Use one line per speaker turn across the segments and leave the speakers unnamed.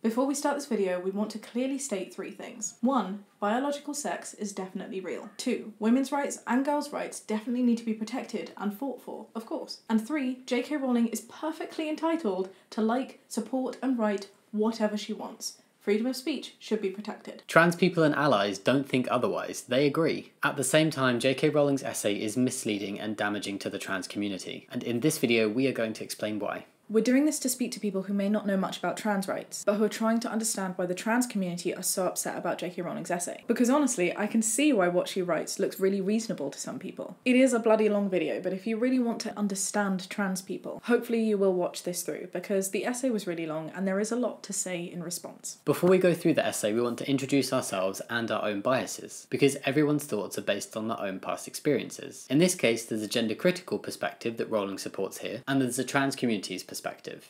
Before we start this video, we want to clearly state three things. 1. Biological sex is definitely real. 2. Women's rights and girls' rights definitely need to be protected and fought for, of course. And 3. J.K. Rowling is perfectly entitled to like, support and write whatever she wants. Freedom of speech should be protected.
Trans people and allies don't think otherwise, they agree. At the same time, J.K. Rowling's essay is misleading and damaging to the trans community, and in this video we are going to explain why.
We're doing this to speak to people who may not know much about trans rights, but who are trying to understand why the trans community are so upset about J.K. Rowling's essay. Because honestly, I can see why what she writes looks really reasonable to some people. It is a bloody long video, but if you really want to understand trans people, hopefully you will watch this through, because the essay was really long and there is a lot to say in response.
Before we go through the essay, we want to introduce ourselves and our own biases, because everyone's thoughts are based on their own past experiences. In this case, there's a gender-critical perspective that Rowling supports here, and there's a trans community's perspective.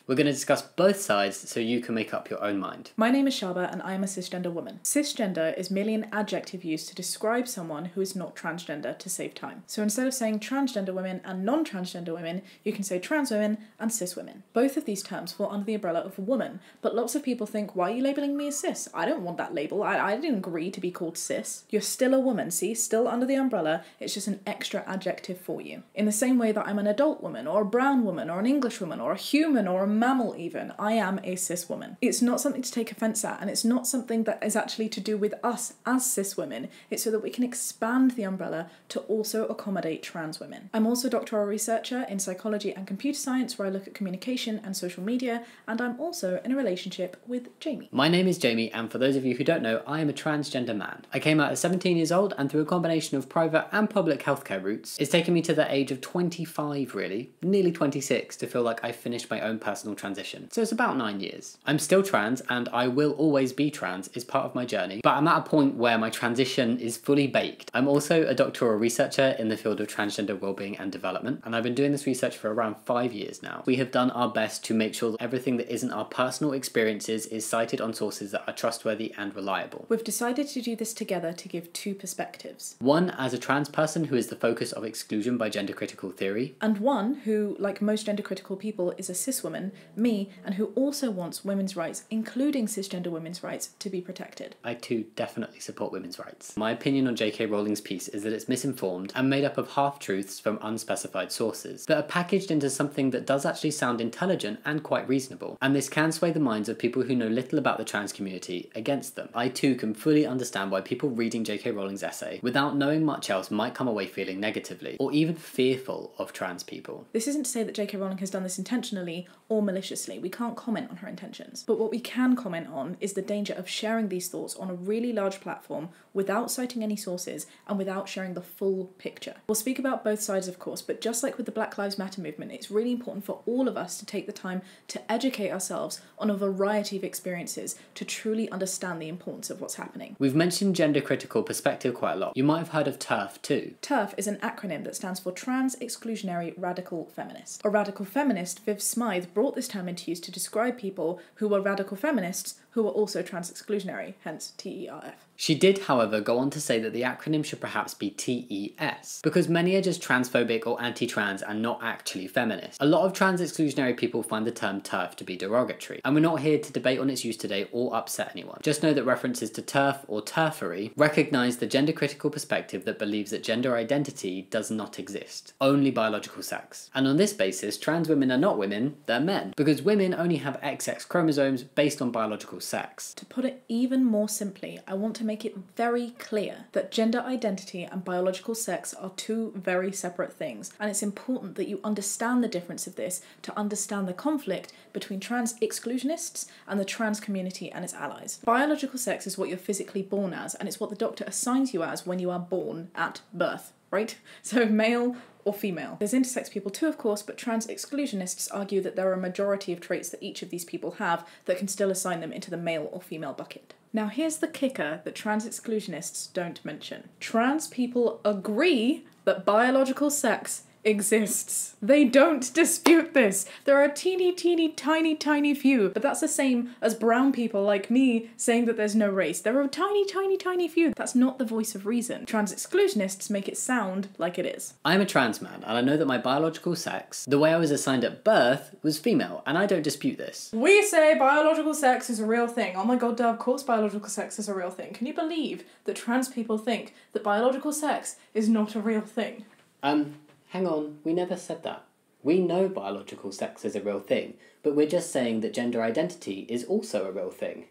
We're going to discuss both sides so you can make up your own mind.
My name is Shaba and I am a cisgender woman. Cisgender is merely an adjective used to describe someone who is not transgender to save time. So instead of saying transgender women and non-transgender women, you can say trans women and cis women. Both of these terms fall under the umbrella of woman, but lots of people think, why are you labelling me as cis? I don't want that label. I didn't agree to be called cis. You're still a woman, see? Still under the umbrella, it's just an extra adjective for you. In the same way that I'm an adult woman, or a brown woman, or an English woman, or a human, or a mammal even, I am a cis woman. It's not something to take offence at, and it's not something that is actually to do with us as cis women. It's so that we can expand the umbrella to also accommodate trans women. I'm also a doctoral researcher in psychology and computer science, where I look at communication and social media, and I'm also in a relationship with Jamie.
My name is Jamie, and for those of you who don't know, I am a transgender man. I came out at 17 years old, and through a combination of private and public healthcare routes, it's taken me to the age of 25 really, nearly 26, to feel like I've finished my own personal transition. So it's about 9 years. I'm still trans, and I will always be trans is part of my journey, but I'm at a point where my transition is fully baked. I'm also a doctoral researcher in the field of transgender wellbeing and development, and I've been doing this research for around 5 years now. We have done our best to make sure that everything that isn't our personal experiences is cited on sources that are trustworthy and reliable.
We've decided to do this together to give two perspectives.
One as a trans person who is the focus of exclusion by gender critical theory,
and one who, like most gender critical people, is a cis woman, me, and who also wants women's rights, including cisgender women's rights, to be protected.
I too definitely support women's rights. My opinion on J.K. Rowling's piece is that it's misinformed and made up of half-truths from unspecified sources that are packaged into something that does actually sound intelligent and quite reasonable, and this can sway the minds of people who know little about the trans community against them. I too can fully understand why people reading J.K. Rowling's essay without knowing much else might come away feeling negatively or even fearful of trans people.
This isn't to say that J.K. Rowling has done this intentionally or maliciously. We can't comment on her intentions. But what we can comment on is the danger of sharing these thoughts on a really large platform without citing any sources and without sharing the full picture. We'll speak about both sides, of course, but just like with the Black Lives Matter movement, it's really important for all of us to take the time to educate ourselves on a variety of experiences to truly understand the importance of what's happening.
We've mentioned gender critical perspective quite a lot. You might have heard of TERF too.
TERF is an acronym that stands for Trans Exclusionary Radical Feminist. A radical feminist, Viv Smythe, brought this term into use to describe people who were radical feminists who were also trans-exclusionary, hence TERF.
She did, however, go on to say that the acronym should perhaps be TES, because many are just transphobic or anti-trans and not actually feminist. A lot of trans-exclusionary people find the term TERF to be derogatory, and we're not here to debate on its use today or upset anyone. Just know that references to TERF or TERFery recognise the gender-critical perspective that believes that gender identity does not exist, only biological sex. And on this basis, trans women are not women, they're men, because women only have XX chromosomes based on biological sex.
To put it even more simply, I want to make it very clear that gender identity and biological sex are two very separate things, and it's important that you understand the difference of this to understand the conflict between trans exclusionists and the trans community and its allies. Biological sex is what you're physically born as, and it's what the doctor assigns you as when you are born at birth, right? So male or female. There's intersex people too, of course, but trans exclusionists argue that there are a majority of traits that each of these people have that can still assign them into the male or female bucket. Now here's the kicker that trans exclusionists don't mention. Trans people agree that biological sex exists. They don't dispute this. There are a teeny, tiny few, but that's the same as brown people like me saying that there's no race. There are a tiny few. That's not the voice of reason. Trans exclusionists make it sound like it is.
I'm a trans man, and I know that my biological sex, the way I was assigned at birth, was female, and I don't dispute this.
We say biological sex is a real thing. Oh my god, Dad, of course biological sex is a real thing. Can you believe that trans people think that biological sex is not a real thing?
Hang on, we never said that. We know biological sex is a real thing, but we're just saying that gender identity is also a real thing.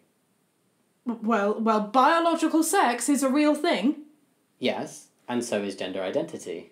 Well, biological sex is a real thing.
Yes, and so is gender identity.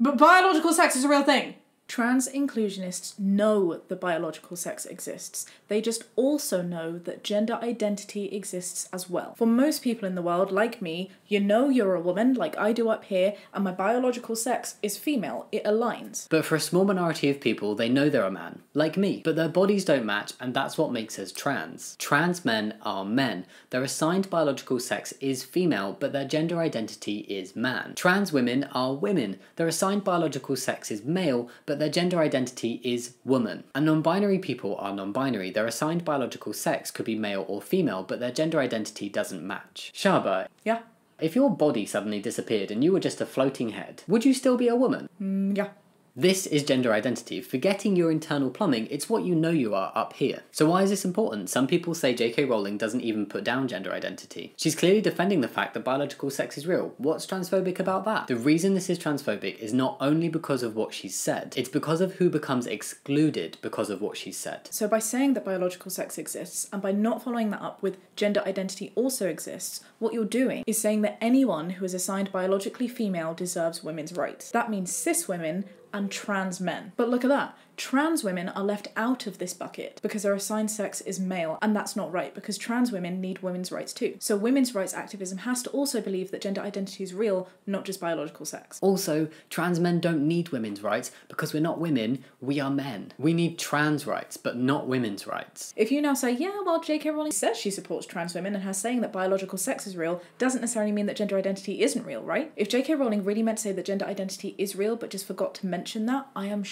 But biological sex is a real thing. Trans inclusionists know that biological sex exists. They just also know that gender identity exists as well. For most people in the world, like me, you know you're a woman, like I do up here, and my biological sex is female. It aligns.
But for a small minority of people, they know they're a man, like me, but their bodies don't match, and that's what makes us trans. Trans men are men. Their assigned biological sex is female, but their gender identity is man. Trans women are women. Their assigned biological sex is male, but their gender identity is woman. And non-binary people are non-binary. Their assigned biological sex could be male or female, but their gender identity doesn't match. Shaba.
Yeah.
If your body suddenly disappeared and you were just a floating head, would you still be a woman?
Yeah.
This is gender identity. Forgetting your internal plumbing, it's what you know you are up here. So why is this important? Some people say J.K. Rowling doesn't even put down gender identity. She's clearly defending the fact that biological sex is real. What's transphobic about that? The reason this is transphobic is not only because of what she's said, it's because of who becomes excluded because of what she's said.
So by saying that biological sex exists, and by not following that up with gender identity also exists, what you're doing is saying that anyone who is assigned biologically female deserves women's rights. That means cis women and trans men. But look at that. Trans women are left out of this bucket because their assigned sex is male, and that's not right because trans women need women's rights too. So women's rights activism has to also believe that gender identity is real, not just biological sex.
Also, trans men don't need women's rights because we're not women, we are men. We need trans rights, but not women's rights.
If you now say, yeah, well, J.K. Rowling says she supports trans women and her saying that biological sex is real doesn't necessarily mean that gender identity isn't real, right? If J.K. Rowling really meant to say that gender identity is real but just forgot to mention that, I am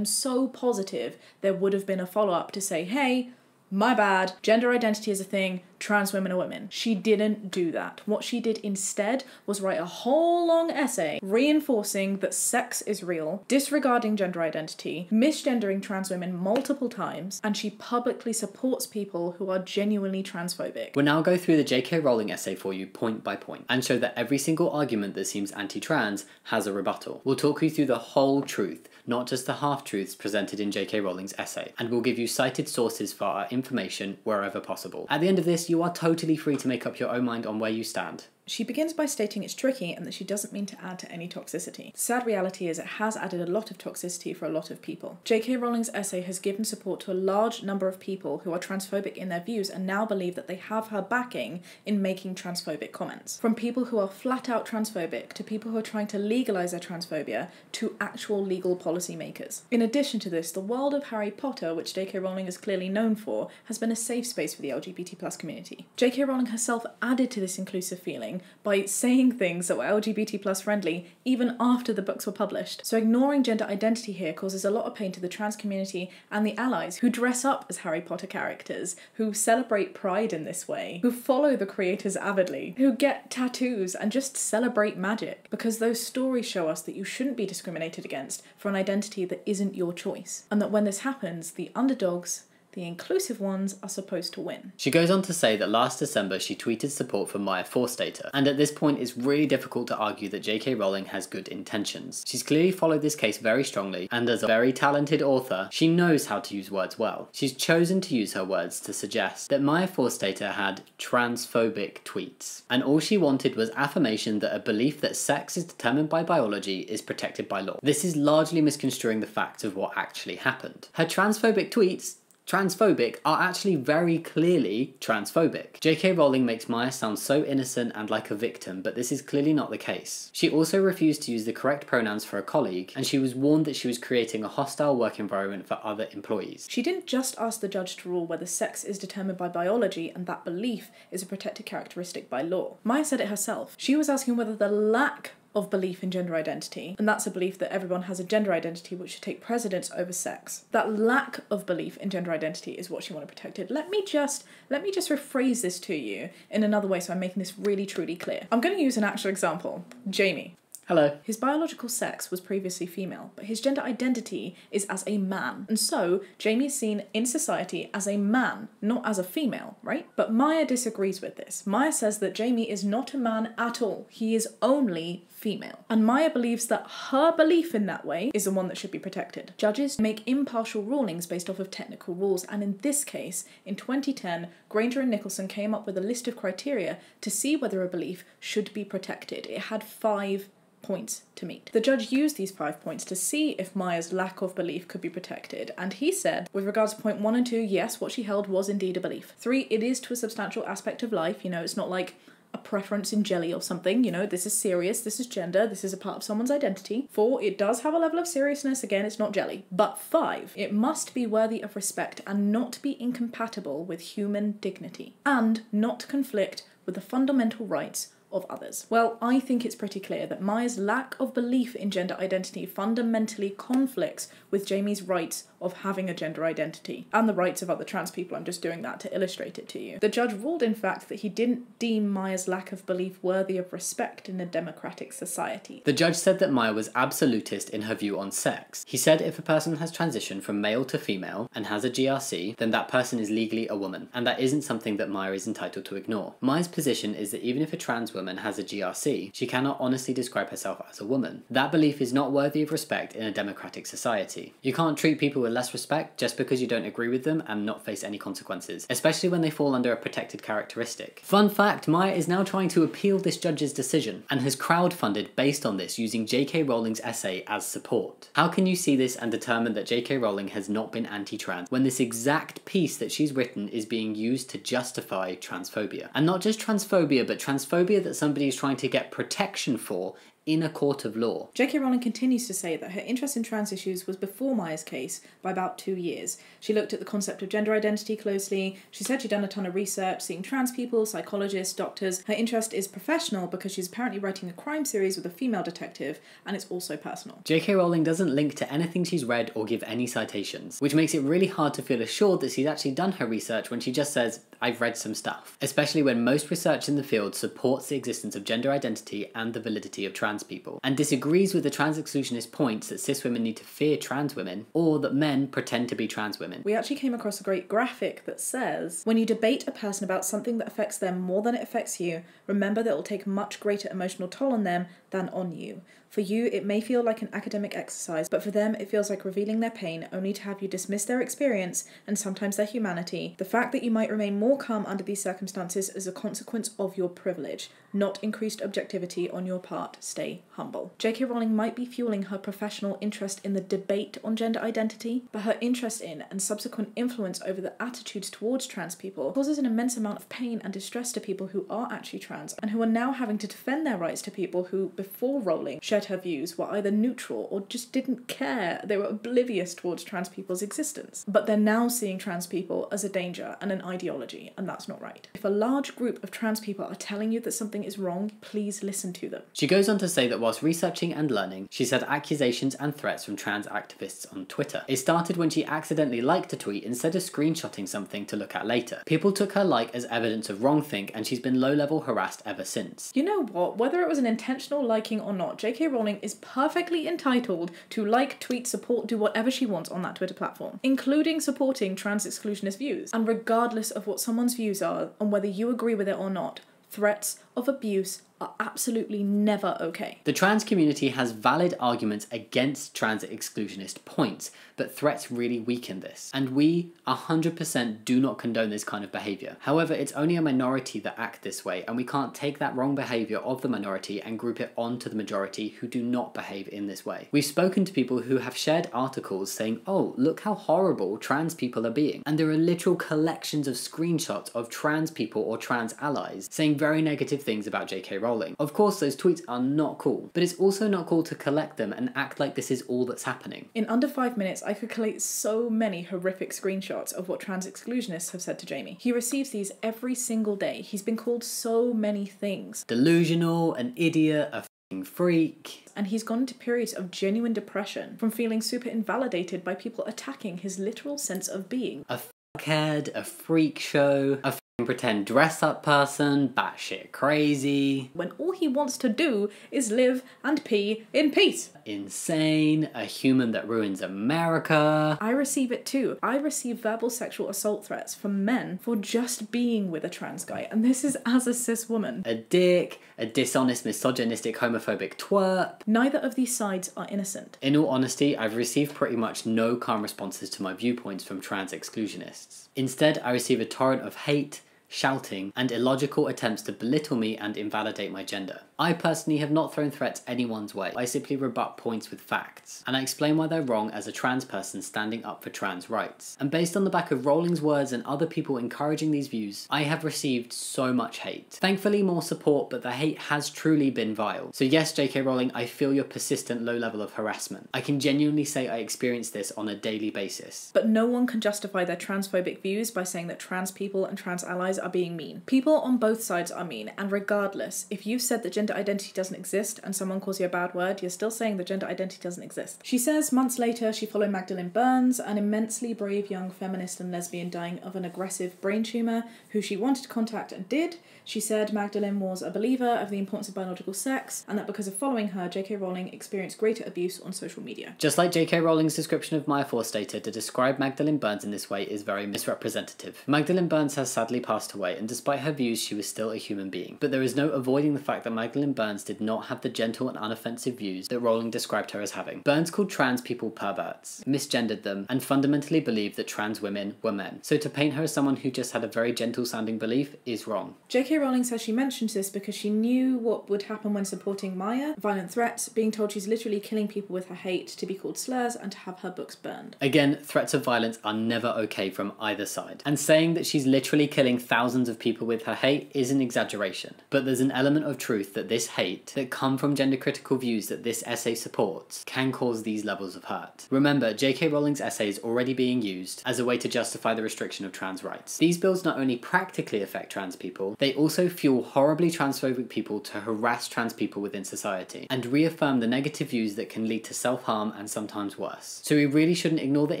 so positive there would have been a follow-up to say, hey, my bad, gender identity is a thing, trans women are women. She didn't do that. What she did instead was write a whole long essay reinforcing that sex is real, disregarding gender identity, misgendering trans women multiple times, and she publicly supports people who are genuinely transphobic.
We'll now go through the J.K. Rowling essay for you point by point and show that every single argument that seems anti-trans has a rebuttal. We'll talk you through the whole truth, not just the half-truths presented in J.K. Rowling's essay, and we'll give you cited sources for our information wherever possible. At the end of this, you are totally free to make up your own mind on where you stand.
She begins by stating it's tricky and that she doesn't mean to add to any toxicity. The sad reality is it has added a lot of toxicity for a lot of people. J.K. Rowling's essay has given support to a large number of people who are transphobic in their views and now believe that they have her backing in making transphobic comments. From people who are flat out transphobic to people who are trying to legalise their transphobia to actual legal policymakers. In addition to this, the world of Harry Potter, which J.K. Rowling is clearly known for, has been a safe space for the LGBT+ community. J.K. Rowling herself added to this inclusive feeling by saying things that were LGBT+ friendly even after the books were published. So ignoring gender identity here causes a lot of pain to the trans community and the allies who dress up as Harry Potter characters, who celebrate pride in this way, who follow the creators avidly, who get tattoos and just celebrate magic, because those stories show us that you shouldn't be discriminated against for an identity that isn't your choice, and that when this happens, the underdogs, the inclusive ones, are supposed to win.
She goes on to say that last December she tweeted support for Maya Forstater, and at this point it's really difficult to argue that J.K. Rowling has good intentions. She's clearly followed this case very strongly, and as a very talented author, she knows how to use words well. She's chosen to use her words to suggest that Maya Forstater had transphobic tweets, and all she wanted was affirmation that a belief that sex is determined by biology is protected by law. This is largely misconstruing the facts of what actually happened. Her transphobic tweets are actually very clearly transphobic. J.K. Rowling makes Maya sound so innocent and like a victim, but this is clearly not the case. She also refused to use the correct pronouns for a colleague, and she was warned that she was creating a hostile work environment for other employees.
She didn't just ask the judge to rule whether sex is determined by biology and that belief is a protected characteristic by law. Maya said it herself. She was asking whether the lack of belief in gender identity, and that's a belief that everyone has a gender identity which should take precedence over sex. That lack of belief in gender identity is what she wanted protected. Let me just rephrase this to you in another way so I'm making this really truly clear. I'm going to use an actual example. Jamie.
Hello.
His biological sex was previously female, but his gender identity is as a man. And so, Jamie is seen in society as a man, not as a female, right? But Maya disagrees with this. Maya says that Jamie is not a man at all. He is only female. And Maya believes that her belief in that way is the one that should be protected. Judges make impartial rulings based off of technical rules, and in this case, in 2010, Granger and Nicholson came up with a list of criteria to see whether a belief should be protected. It had 5 points to meet. The judge used these 5 points to see if Maya's lack of belief could be protected, and he said, with regards to point 1 and 2, yes, what she held was indeed a belief. 3, it is to a substantial aspect of life, it's not like a preference in jelly or something, this is serious, this is gender, this is a part of someone's identity. 4, it does have a level of seriousness, again, it's not jelly. But 5, it must be worthy of respect and not be incompatible with human dignity, and not conflict with the fundamental rights of others. Well, I think it's pretty clear that Maya's lack of belief in gender identity fundamentally conflicts with Jamie's rights of having a gender identity, and the rights of other trans people. I'm just doing that to illustrate it to you. The judge ruled, in fact, that he didn't deem Maya's lack of belief worthy of respect in a democratic society.
The judge said that Maya was absolutist in her view on sex. He said if a person has transitioned from male to female and has a GRC, then that person is legally a woman, and that isn't something that Maya is entitled to ignore. Maya's position is that even if a trans woman has a GRC, she cannot honestly describe herself as a woman. That belief is not worthy of respect in a democratic society. You can't treat people with less respect just because you don't agree with them and not face any consequences, especially when they fall under a protected characteristic. Fun fact, Maya is now trying to appeal this judge's decision and has crowdfunded based on this using J.K. Rowling's essay as support. How can you see this and determine that J.K. Rowling has not been anti-trans when this exact piece that she's written is being used to justify transphobia? And not just transphobia, but transphobia that somebody is trying to get protection for in a court of law.
J.K. Rowling continues to say that her interest in trans issues was before Maya's case by about 2 years. She looked at the concept of gender identity closely. She said she'd done a ton of research, seeing trans people, psychologists, doctors. Her interest is professional because she's apparently writing a crime series with a female detective, and it's also personal.
J.K. Rowling doesn't link to anything she's read or give any citations, which makes it really hard to feel assured that she's actually done her research when she just says, I've read some stuff. Especially when most research in the field supports the existence of gender identity and the validity of trans people, and disagrees with the trans exclusionist points that cis women need to fear trans women, or that men pretend to be trans women.
We actually came across a great graphic that says, when you debate a person about something that affects them more than it affects you, remember that it will take a much greater emotional toll on them than on you. For you, it may feel like an academic exercise, but for them, it feels like revealing their pain only to have you dismiss their experience and sometimes their humanity. The fact that you might remain more calm under these circumstances is a consequence of your privilege, not increased objectivity on your part. Stay humble. J.K. Rowling might be fueling her professional interest in the debate on gender identity, but her interest in and subsequent influence over the attitudes towards trans people causes an immense amount of pain and distress to people who are actually trans and who are now having to defend their rights to people who, before Rowling, shared her views, were either neutral or just didn't care. They were oblivious towards trans people's existence. But they're now seeing trans people as a danger and an ideology, and that's not right. If a large group of trans people are telling you that something is wrong, please listen to them.
She goes on to say that whilst researching and learning, she's had accusations and threats from trans activists on Twitter. It started when she accidentally liked a tweet instead of screenshotting something to look at later. People took her like as evidence of wrongthink, and she's been low-level harassed ever since.
You know what? Whether it was an intentional liking or not, J.K. Rowling is perfectly entitled to like, tweet, support, do whatever she wants on that Twitter platform, including supporting trans exclusionist views. And regardless of what someone's views are, and whether you agree with it or not, threats of abuse are absolutely never okay.
The trans community has valid arguments against trans exclusionist points, but threats really weaken this. And we 100% do not condone this kind of behaviour. However, it's only a minority that act this way, and we can't take that wrong behaviour of the minority and group it onto the majority who do not behave in this way. We've spoken to people who have shared articles saying, oh, look how horrible trans people are being. And there are literal collections of screenshots of trans people or trans allies saying very negative things about J.K. Rowling. Of course, those tweets are not cool, but it's also not cool to collect them and act like this is all that's happening.
In under 5 minutes, I could collate so many horrific screenshots of what trans exclusionists have said to Jamie. He receives these every single day. He's been called so many things.
Delusional, an idiot, a freak.
And he's gone into periods of genuine depression from feeling super invalidated by people attacking his literal sense of being.
A fuckhead, a freak show, a pretend dress-up person, batshit crazy.
When all he wants to do is live and pee in peace.
Insane, a human that ruins America.
I receive it too. I receive verbal sexual assault threats from men for just being with a trans guy, and this is as a cis woman.
A dick, a dishonest, misogynistic, homophobic twerp.
Neither of these sides are innocent.
In all honesty, I've received pretty much no calm responses to my viewpoints from trans exclusionists. Instead, I receive a torrent of hate, shouting, and illogical attempts to belittle me and invalidate my gender. I personally have not thrown threats anyone's way. I simply rebut points with facts, and I explain why they're wrong as a trans person standing up for trans rights. And based on the back of Rowling's words and other people encouraging these views, I have received so much hate. Thankfully more support, but the hate has truly been vile. So yes, JK Rowling, I feel your persistent low level of harassment. I can genuinely say I experience this on a daily basis.
But no one can justify their transphobic views by saying that trans people and trans allies are being mean. People on both sides are mean, and regardless, if you've said that gender identity doesn't exist and someone calls you a bad word, you're still saying that gender identity doesn't exist. She says months later she followed Magdalene Burns, an immensely brave young feminist and lesbian dying of an aggressive brain tumour, who she wanted to contact and did. She said Magdalene was a believer of the importance of biological sex, and that because of following her, JK Rowling experienced greater abuse on social media.
Just like JK Rowling's description of Maya Forstater, to describe Magdalene Burns in this way is very misrepresentative. Magdalene Burns has sadly passed away, and despite her views, she was still a human being. But there is no avoiding the fact that Magdalene Burns did not have the gentle and unoffensive views that Rowling described her as having. Burns called trans people perverts, misgendered them, and fundamentally believed that trans women were men. So to paint her as someone who just had a very gentle sounding belief is wrong.
JK Rowling says she mentions this because she knew what would happen when supporting Maya: violent threats, being told she's literally killing people with her hate, to be called slurs, and to have her books burned.
Again, threats of violence are never okay from either side. And saying that she's literally killing thousands of people with her hate is an exaggeration. But there's an element of truth that this hate, that come from gender critical views that this essay supports, can cause these levels of hurt. Remember, JK Rowling's essay is already being used as a way to justify the restriction of trans rights. These bills not only practically affect trans people, they also fuel horribly transphobic people to harass trans people within society, and reaffirm the negative views that can lead to self-harm and sometimes worse. So we really shouldn't ignore the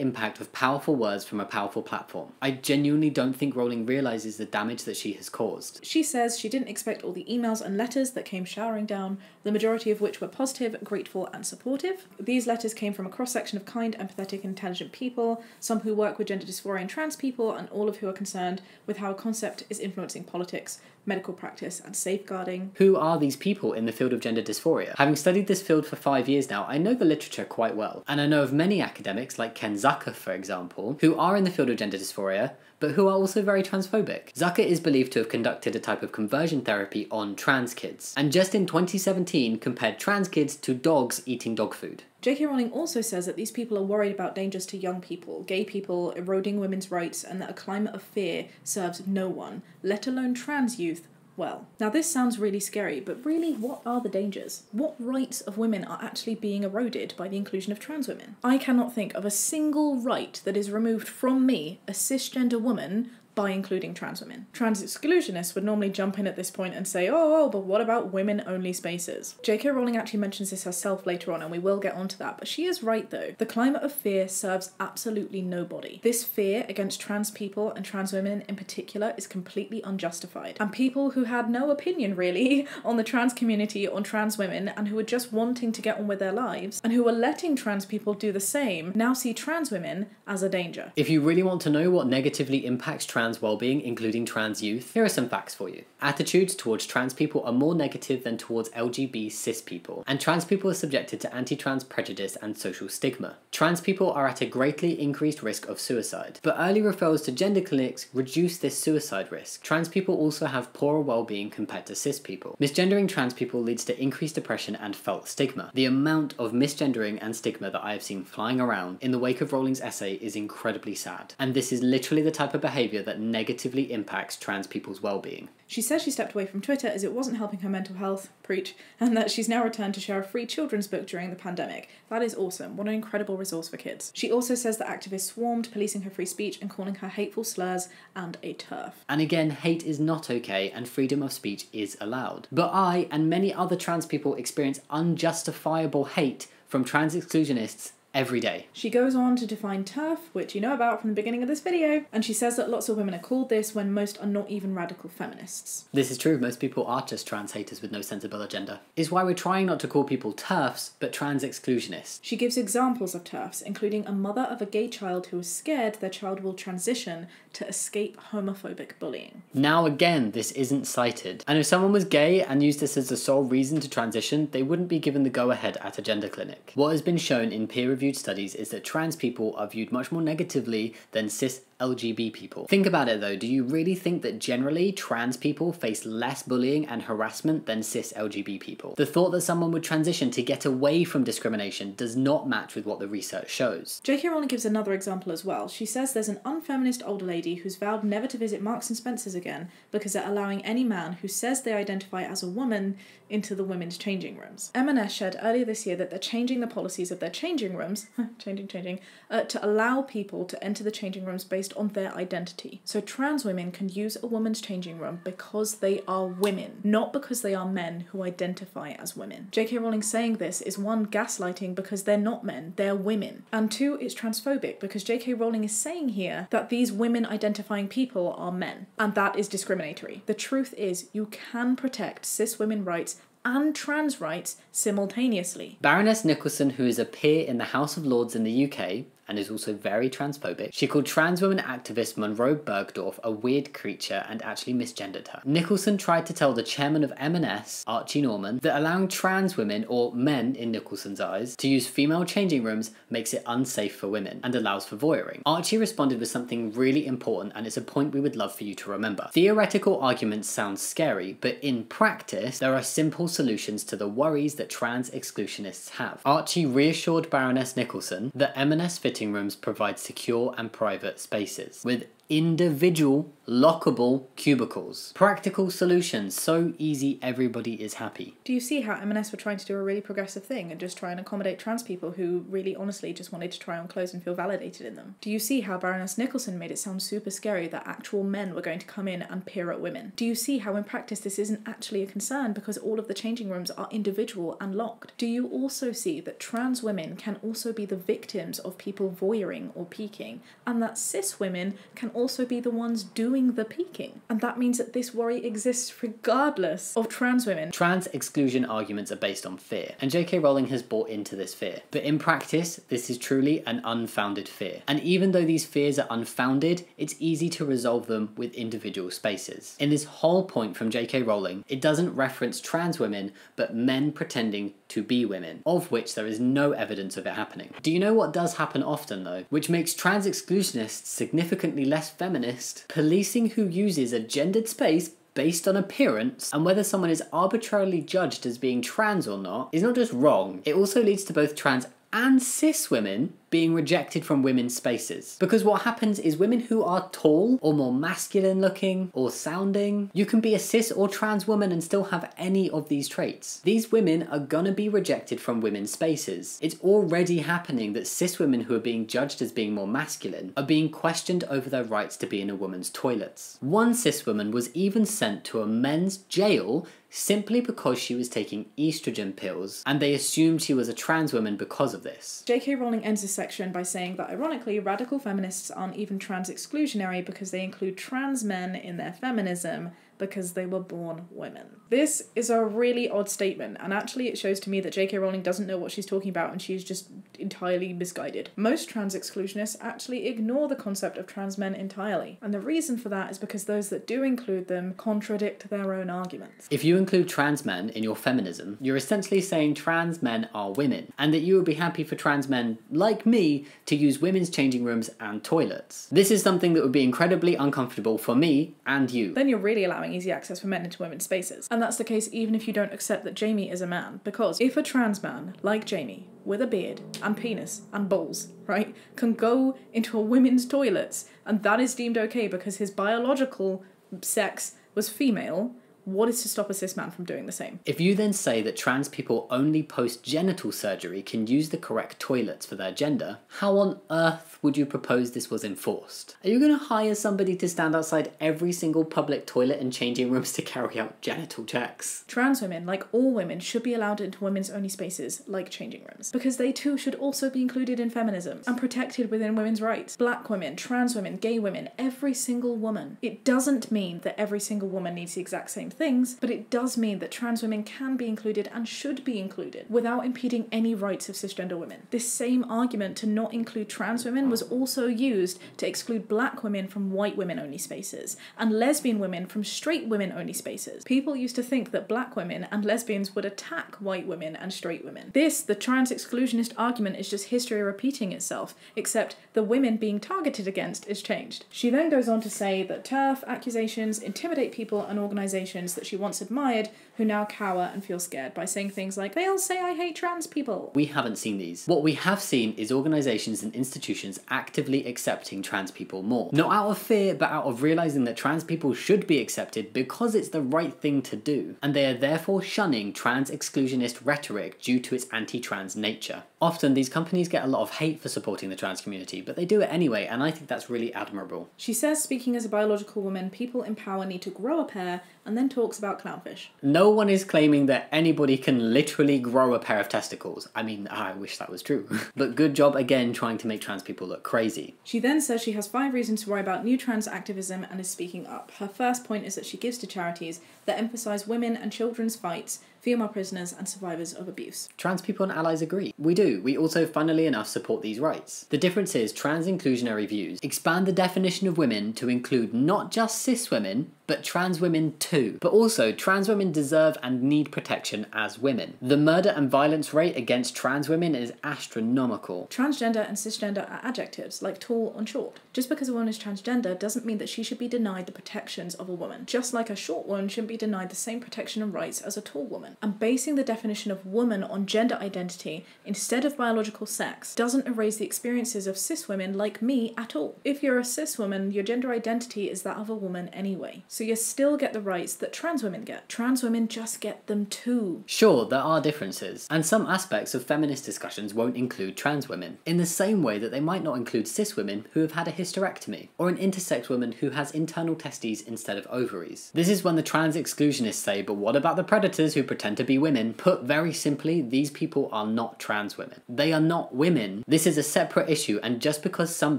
impact of powerful words from a powerful platform. I genuinely don't think Rowling realises the damage that she has caused.
She says she didn't expect all the emails and letters that came showering down, the majority of which were positive, grateful and supportive. These letters came from a cross-section of kind, empathetic, intelligent people, some who work with gender dysphoria and trans people, and all of who are concerned with how a concept is influencing politics, medical practice and safeguarding.
Who are these people in the field of gender dysphoria? Having studied this field for 5 years now, I know the literature quite well, and I know of many academics, like Ken Zucker for example, who are in the field of gender dysphoria, but who are also very transphobic. Zucker is believed to have conducted a type of conversion therapy on trans kids, and just in 2017 compared trans kids to dogs eating dog food.
JK Rowling also says that these people are worried about dangers to young people, gay people, eroding women's rights, and that a climate of fear serves no one, let alone trans youth, well. Now this sounds really scary, but really what are the dangers? What rights of women are actually being eroded by the inclusion of trans women? I cannot think of a single right that is removed from me, a cisgender woman, by including trans women. Trans exclusionists would normally jump in at this point and say, oh, but what about women-only spaces? JK Rowling actually mentions this herself later on, and we will get onto that, but she is right though. The climate of fear serves absolutely nobody. This fear against trans people and trans women in particular is completely unjustified. And people who had no opinion really on the trans community, on trans women, and who were just wanting to get on with their lives, and who were letting trans people do the same, now see trans women as a danger.
If you really want to know what negatively impacts trans well-being, including trans youth, here are some facts for you. Attitudes towards trans people are more negative than towards LGB cis people, and trans people are subjected to anti-trans prejudice and social stigma. Trans people are at a greatly increased risk of suicide, but early referrals to gender clinics reduce this suicide risk. Trans people also have poorer well-being compared to cis people. Misgendering trans people leads to increased depression and felt stigma. The amount of misgendering and stigma that I have seen flying around in the wake of Rowling's essay is incredibly sad, and this is literally the type of behaviour that that negatively impacts trans people's well-being.
She says she stepped away from Twitter as it wasn't helping her mental health, preach, and that she's now returned to share a free children's book during the pandemic. That is awesome. What an incredible resource for kids. She also says that activists swarmed, policing her free speech and calling her hateful slurs and a TERF.
And again, hate is not okay and freedom of speech is allowed. But I and many other trans people experience unjustifiable hate from trans exclusionists every day.
She goes on to define TERF, which you know about from the beginning of this video, and she says that lots of women are called this when most are not even radical feminists.
This is true, most people are just trans haters with no sensible agenda. It's why we're trying not to call people TERFs, but trans exclusionists.
She gives examples of TERFs, including a mother of a gay child who is scared their child will transition to escape homophobic bullying.
Now again, this isn't cited, and if someone was gay and used this as the sole reason to transition, they wouldn't be given the go-ahead at a gender clinic. What has been shown in peer-reviewed studies is that trans people are viewed much more negatively than cis LGBT people. Think about it though, do you really think that generally trans people face less bullying and harassment than cis LGBT people? The thought that someone would transition to get away from discrimination does not match with what the research shows.
J.K. Rowling gives another example as well. She says there's an unfeminist older lady who's vowed never to visit Marks and Spencer's again because they're allowing any man who says they identify as a woman into the women's changing rooms. M&S shared earlier this year that they're changing the policies of their changing rooms, to allow people to enter the changing rooms based on their identity. So trans women can use a woman's changing room because they are women, not because they are men who identify as women. J.K. Rowling saying this is one, gaslighting because they're not men, they're women. And two, it's transphobic because J.K. Rowling is saying here that these women identifying people are men, and that is discriminatory. The truth is, you can protect cis women rights and trans rights simultaneously.
Baroness Nicholson, who is a peer in the House of Lords in the UK, and is also very transphobic, she called trans women activist Monroe Bergdorf a weird creature and actually misgendered her. Nicholson tried to tell the chairman of M&S, Archie Norman, that allowing trans women, or men in Nicholson's eyes, to use female changing rooms makes it unsafe for women and allows for voyeuring. Archie responded with something really important, and it's a point we would love for you to remember. Theoretical arguments sound scary, but in practice, there are simple solutions to the worries that trans exclusionists have. Archie reassured Baroness Nicholson that M&S fitting rooms provide secure and private spaces with individual lockable cubicles. Practical solutions, so easy everybody is happy.
Do you see how M&S were trying to do a really progressive thing and just try and accommodate trans people who really honestly just wanted to try on clothes and feel validated in them? Do you see how Baroness Nicholson made it sound super scary that actual men were going to come in and peer at women? Do you see how in practice this isn't actually a concern because all of the changing rooms are individual and locked? Do you also see that trans women can also be the victims of people voyeuring or peeking, and that cis women can also be the ones doing the peeking? And that means that this worry exists regardless of trans women.
Trans exclusion arguments are based on fear, and J.K. Rowling has bought into this fear. But in practice, this is truly an unfounded fear. And even though these fears are unfounded, it's easy to resolve them with individual spaces. In this whole point from J.K. Rowling, it doesn't reference trans women, but men pretending to be women, of which there is no evidence of it happening. Do you know what does happen often though, which makes trans exclusionists significantly less feminist? Policing who uses a gendered space based on appearance and whether someone is arbitrarily judged as being trans or not is not just wrong, it also leads to both trans and cis women being rejected from women's spaces. Because what happens is women who are tall or more masculine looking or sounding, you can be a cis or trans woman and still have any of these traits. These women are gonna be rejected from women's spaces. It's already happening that cis women who are being judged as being more masculine are being questioned over their rights to be in a woman's toilets. One cis woman was even sent to a men's jail simply because she was taking estrogen pills, and they assumed she was a trans woman because of this.
J.K. Rowling ends this section by saying that ironically, radical feminists aren't even trans exclusionary because they include trans men in their feminism because they were born women. This is a really odd statement, and actually it shows to me that J.K. Rowling doesn't know what she's talking about and she's just entirely misguided. Most trans exclusionists actually ignore the concept of trans men entirely, and the reason for that is because those that do include them contradict their own arguments.
If you include trans men in your feminism, you're essentially saying trans men are women, and that you would be happy for trans men like me to use women's changing rooms and toilets. This is something that would be incredibly uncomfortable for me and you.
Then you're really allowing allowing easy access for men into women's spaces. And that's the case even if you don't accept that Jamie is a man, because if a trans man, like Jamie, with a beard and penis and balls, right, can go into a women's toilets and that is deemed okay because his biological sex was female, what is to stop a cis man from doing the same?
If you then say that trans people only post-genital surgery can use the correct toilets for their gender, how on earth would you propose this was enforced? Are you going to hire somebody to stand outside every single public toilet and changing rooms to carry out genital checks?
Trans women, like all women, should be allowed into women's only spaces, like changing rooms, because they too should also be included in feminism and protected within women's rights. Black women, trans women, gay women, every single woman. It doesn't mean that every single woman needs the exact same things, but it does mean that trans women can be included and should be included without impeding any rights of cisgender women. This same argument to not include trans women was also used to exclude black women from white women only spaces and lesbian women from straight women only spaces. People used to think that black women and lesbians would attack white women and straight women. This, the trans exclusionist argument, is just history repeating itself, except the women being targeted against is changed. She then goes on to say that TERF accusations intimidate people and organisations that she once admired who now cower and feel scared by saying things like, they'll say I hate trans people.
We haven't seen these. What we have seen is organisations and institutions actively accepting trans people more. Not out of fear, but out of realising that trans people should be accepted because it's the right thing to do, and they are therefore shunning trans exclusionist rhetoric due to its anti-trans nature. Often these companies get a lot of hate for supporting the trans community, but they do it anyway, and I think that's really admirable.
She says, speaking as a biological woman, people in power need to grow a pair, and then talks about clownfish.
No one is claiming that anybody can literally grow a pair of testicles. I mean, I wish that was true. But good job again trying to make trans people look crazy.
She then says she has 5 reasons to worry about new trans activism and is speaking up. Her first point is that she gives to charities that emphasise women and children's fights, female prisoners and survivors of abuse.
Trans people and allies agree. We do. We also, funnily enough, support these rights. The difference is trans inclusionary views expand the definition of women to include not just cis women, but trans women too. But also, trans women deserve and need protection as women. The murder and violence rate against trans women is astronomical.
Transgender and cisgender are adjectives, like tall and short. Just because a woman is transgender doesn't mean that she should be denied the protections of a woman, just like a short woman shouldn't be denied the same protection and rights as a tall woman. And basing the definition of woman on gender identity instead of biological sex doesn't erase the experiences of cis women like me at all. If you're a cis woman, your gender identity is that of a woman anyway. So you still get the rights that trans women get. Trans women just get them too.
Sure, there are differences, and some aspects of feminist discussions won't include trans women, in the same way that they might not include cis women who have had a hysterectomy, or an intersex woman who has internal testes instead of ovaries. This is when the trans exclusionists say, but what about the predators who pretend to be women? Put very simply, these people are not trans women. They are not women. This is a separate issue, and just because some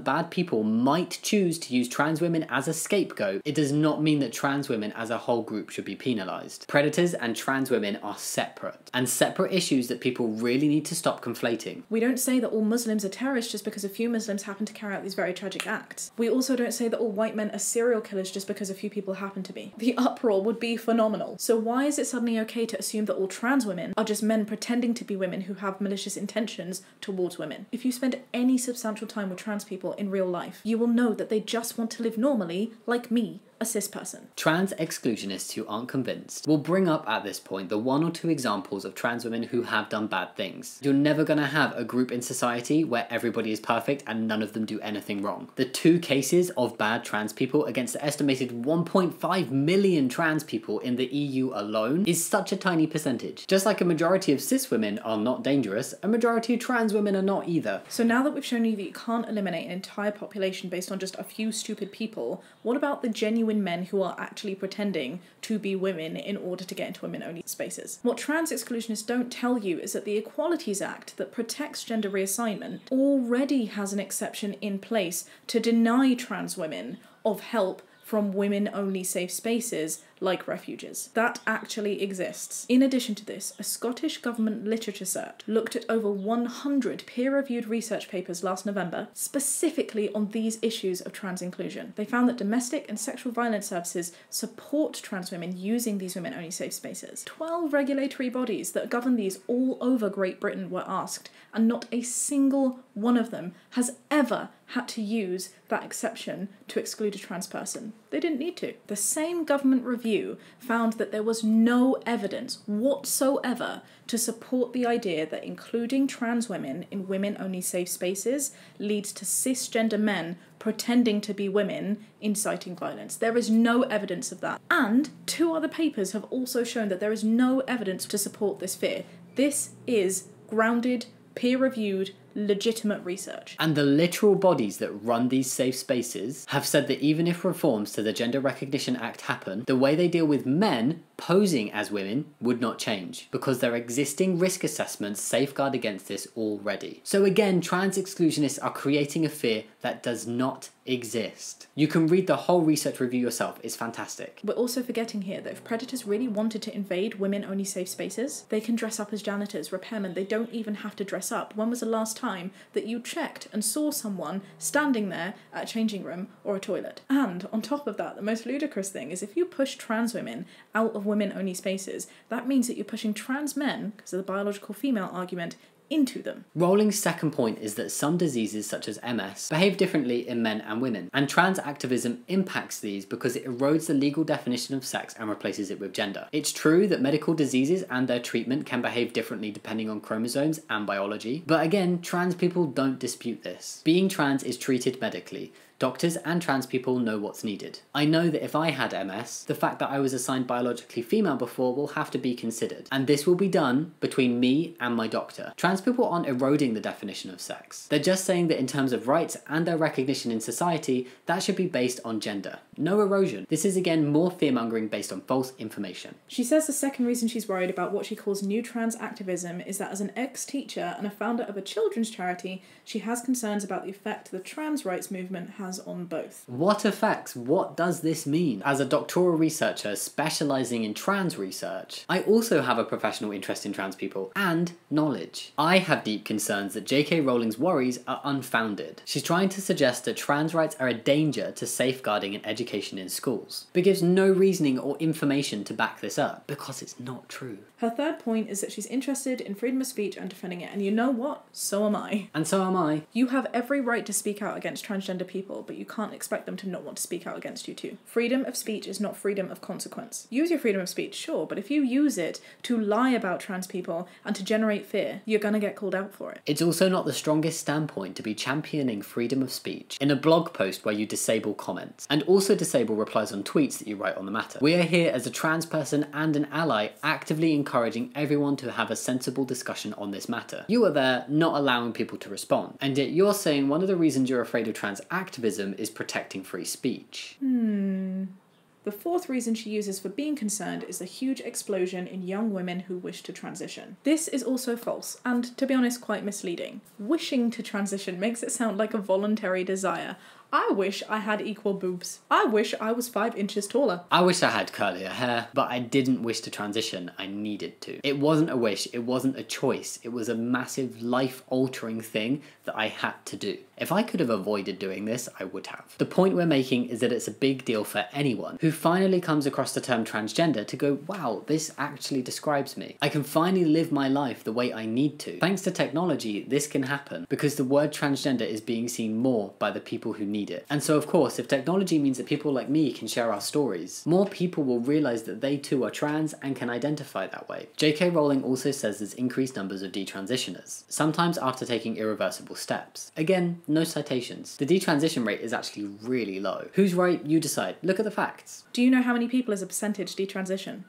bad people might choose to use trans women as a scapegoat, it does not mean that trans women as a whole group should be penalised. Predators and trans women are separate, and separate issues that people really need to stop conflating.
We don't say that all Muslims are terrorists just because a few Muslims happen to carry out these very tragic acts. We also don't say that all white men are serial killers just because a few people happen to be. The uproar would be phenomenal. So why is it suddenly okay to assume that all trans women are just men pretending to be women who have malicious intentions towards women? If you spend any substantial time with trans people in real life, you will know that they just want to live normally, like me, a cis person.
Trans exclusionists who aren't convinced will bring up at this point the 1 or 2 examples of trans women who have done bad things. You're never going to have a group in society where everybody is perfect and none of them do anything wrong. The 2 cases of bad trans people against the estimated 1.5 million trans people in the EU alone is such a tiny percentage. Just like a majority of cis women are not dangerous, a majority of trans women are not either.
So now that we've shown you that you can't eliminate an entire population based on just a few stupid people, what about the genuine men who are actually pretending to be women in order to get into women-only spaces? What trans exclusionists don't tell you is that the Equalities Act that protects gender reassignment already has an exception in place to deny trans women of help from women-only safe spaces like refuges. That actually exists. In addition to this, a Scottish government literature search looked at over 100 peer-reviewed research papers last November specifically on these issues of trans inclusion. They found that domestic and sexual violence services support trans women using these women-only safe spaces. 12 regulatory bodies that govern these all over Great Britain were asked, and not a single one of them has ever had to use that exception to exclude a trans person. They didn't need to. The same government review found that there was no evidence whatsoever to support the idea that including trans women in women-only safe spaces leads to cisgender men pretending to be women inciting violence. There is no evidence of that. And 2 other papers have also shown that there is no evidence to support this fear. This is grounded, peer-reviewed, legitimate research.
And the literal bodies that run these safe spaces have said that even if reforms to the Gender Recognition Act happen, the way they deal with men posing as women would not change, because their existing risk assessments safeguard against this already. So again, trans exclusionists are creating a fear that does not exist. You can read the whole research review yourself, it's fantastic.
We're also forgetting here that if predators really wanted to invade women-only safe spaces, they can dress up as janitors, repairmen. They don't even have to dress up. When was the last time that you checked and saw someone standing there at a changing room or a toilet? And on top of that, the most ludicrous thing is if you push trans women out of women-only spaces, that means that you're pushing trans men, because of the biological female argument, into them.
Rowling's second point is that some diseases such as MS behave differently in men and women, and trans activism impacts these because it erodes the legal definition of sex and replaces it with gender. It's true that medical diseases and their treatment can behave differently depending on chromosomes and biology, but again, trans people don't dispute this. Being trans is treated medically. Doctors and trans people know what's needed. I know that if I had MS, the fact that I was assigned biologically female before will have to be considered, and this will be done between me and my doctor. Trans people aren't eroding the definition of sex. They're just saying that in terms of rights and their recognition in society, that should be based on gender. No erosion. This is again more fear-mongering based on false information.
She says the second reason she's worried about what she calls new trans activism is that as an ex-teacher and a founder of a children's charity, she has concerns about the effect the trans rights movement has on both.
What effects? What does this mean? As a doctoral researcher specialising in trans research, I also have a professional interest in trans people and knowledge. I have deep concerns that J.K. Rowling's worries are unfounded. She's trying to suggest that trans rights are a danger to safeguarding and education in schools, but gives no reasoning or information to back this up, because it's not true.
Her third point is that she's interested in freedom of speech and defending it, and you know what? So am I.
And so am I.
You have every right to speak out against transgender people, but you can't expect them to not want to speak out against you too. Freedom of speech is not freedom of consequence. Use your freedom of speech, sure, but if you use it to lie about trans people and to generate fear, you're gonna get called out for it.
It's also not the strongest standpoint to be championing freedom of speech in a blog post where you disable comments, and also disable replies on tweets that you write on the matter. We are here as a trans person and an ally, actively encouraging everyone to have a sensible discussion on this matter. You are there not allowing people to respond, and yet you're saying one of the reasons you're afraid of trans activism is protecting free speech.
The fourth reason she uses for being concerned is the huge explosion in young women who wish to transition. This is also false, and to be honest, quite misleading. Wishing to transition makes it sound like a voluntary desire. I wish I had equal boobs. I wish I was 5 inches taller.
I wish I had curlier hair, but I didn't wish to transition, I needed to. It wasn't a wish, it wasn't a choice, it was a massive life-altering thing that I had to do. If I could have avoided doing this, I would have. The point we're making is that it's a big deal for anyone who finally comes across the term transgender to go, wow, this actually describes me. I can finally live my life the way I need to. Thanks to technology, this can happen because the word transgender is being seen more by the people who need it. And so of course, if technology means that people like me can share our stories, more people will realise that they too are trans and can identify that way. J.K. Rowling also says there's increased numbers of detransitioners, sometimes after taking irreversible steps. Again, no citations. The detransition rate is actually really low. Who's right? You decide. Look at the facts.
Do you know how many people as a percentage detransition?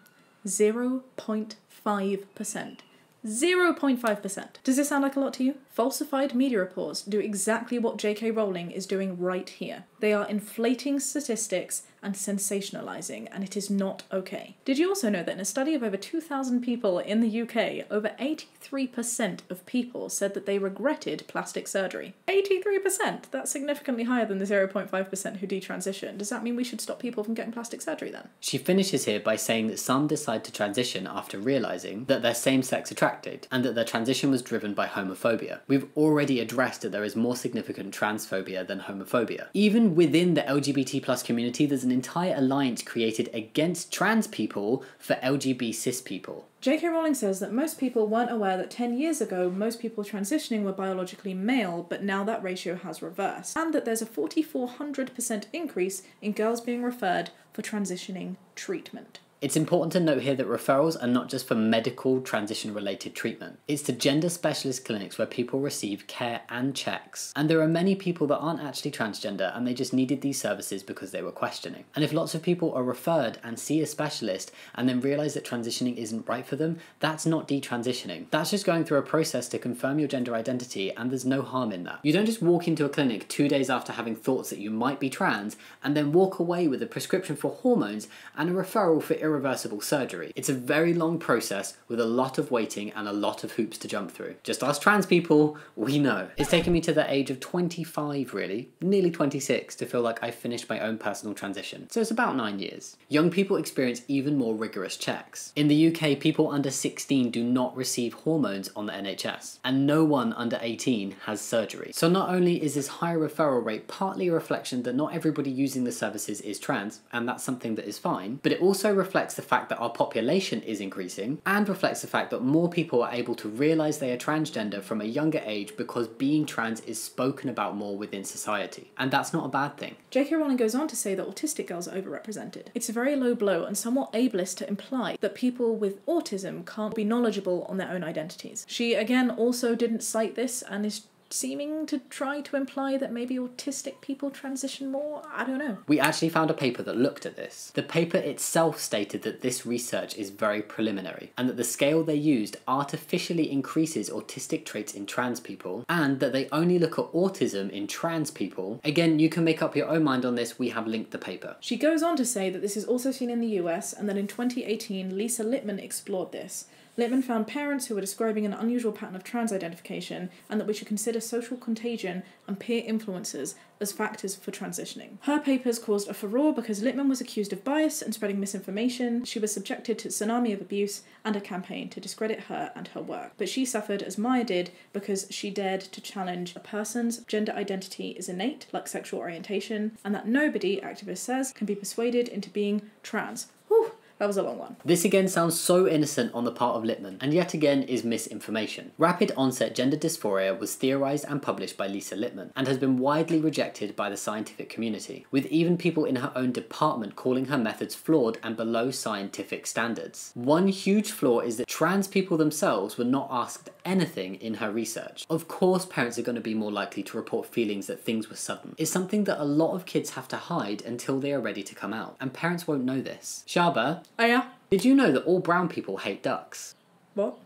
0.5%. 0.5%. Does this sound like a lot to you? Falsified media reports do exactly what J.K. Rowling is doing right here. They are inflating statistics and sensationalising, and it is not okay. Did you also know that in a study of over 2,000 people in the UK, over 83% of people said that they regretted plastic surgery? 83%! That's significantly higher than the 0.5% who detransition. Does that mean we should stop people from getting plastic surgery then?
She finishes here by saying that some decide to transition after realising that they're same-sex attracted, and that their transition was driven by homophobia. We've already addressed that there is more significant transphobia than homophobia. Even within the LGBT+ community, there's an entire alliance created against trans people for LGBT cis people.
J.K. Rowling says that most people weren't aware that 10 years ago most people transitioning were biologically male, but now that ratio has reversed, and that there's a 4,400% increase in girls being referred for transitioning treatment.
It's important to note here that referrals are not just for medical transition-related treatment. It's to gender specialist clinics where people receive care and checks. And there are many people that aren't actually transgender and they just needed these services because they were questioning. And if lots of people are referred and see a specialist and then realise that transitioning isn't right for them, that's not detransitioning. That's just going through a process to confirm your gender identity, and there's no harm in that. You don't just walk into a clinic 2 days after having thoughts that you might be trans and then walk away with a prescription for hormones and a referral for irreversible surgery. It's a very long process with a lot of waiting and a lot of hoops to jump through. Just us trans people, we know. It's taken me to the age of 25 really, nearly 26, to feel like I've finished my own personal transition. So it's about 9 years. Young people experience even more rigorous checks. In the UK, people under 16 do not receive hormones on the NHS, and no one under 18 has surgery. So not only is this higher referral rate partly a reflection that not everybody using the services is trans, and that's something that is fine, but it also reflects the fact that our population is increasing and reflects the fact that more people are able to realise they are transgender from a younger age because being trans is spoken about more within society. And that's not a bad thing.
J.K. Rowling goes on to say that autistic girls are overrepresented. It's a very low blow and somewhat ableist to imply that people with autism can't be knowledgeable on their own identities. She again also didn't cite this and is seeming to try to imply that maybe autistic people transition more. I don't know.
We actually found a paper that looked at this. The paper itself stated that this research is very preliminary and that the scale they used artificially increases autistic traits in trans people and that they only look at autism in trans people. Again, you can make up your own mind on this. We have linked the paper.
She goes on to say that this is also seen in the US and that in 2018 Lisa Littman explored this. Littman found parents who were describing an unusual pattern of trans identification and that we should consider social contagion and peer influences as factors for transitioning. Her papers caused a furore because Littman was accused of bias and spreading misinformation. She was subjected to a tsunami of abuse and a campaign to discredit her and her work. But she suffered as Maya did because she dared to challenge a person's gender identity is innate, like sexual orientation, and that nobody, activist says, can be persuaded into being trans. Whew. That was a long one.
This again sounds so innocent on the part of Littman, and yet again is misinformation. Rapid onset gender dysphoria was theorised and published by Lisa Littman, and has been widely rejected by the scientific community, with even people in her own department calling her methods flawed and below scientific standards. One huge flaw is that trans people themselves were not asked anything in her research. Of course parents are going to be more likely to report feelings that things were sudden. It's something that a lot of kids have to hide until they are ready to come out, and parents won't know this. Shaba,
Oh yeah?
did you know that all brown people hate ducks?
What?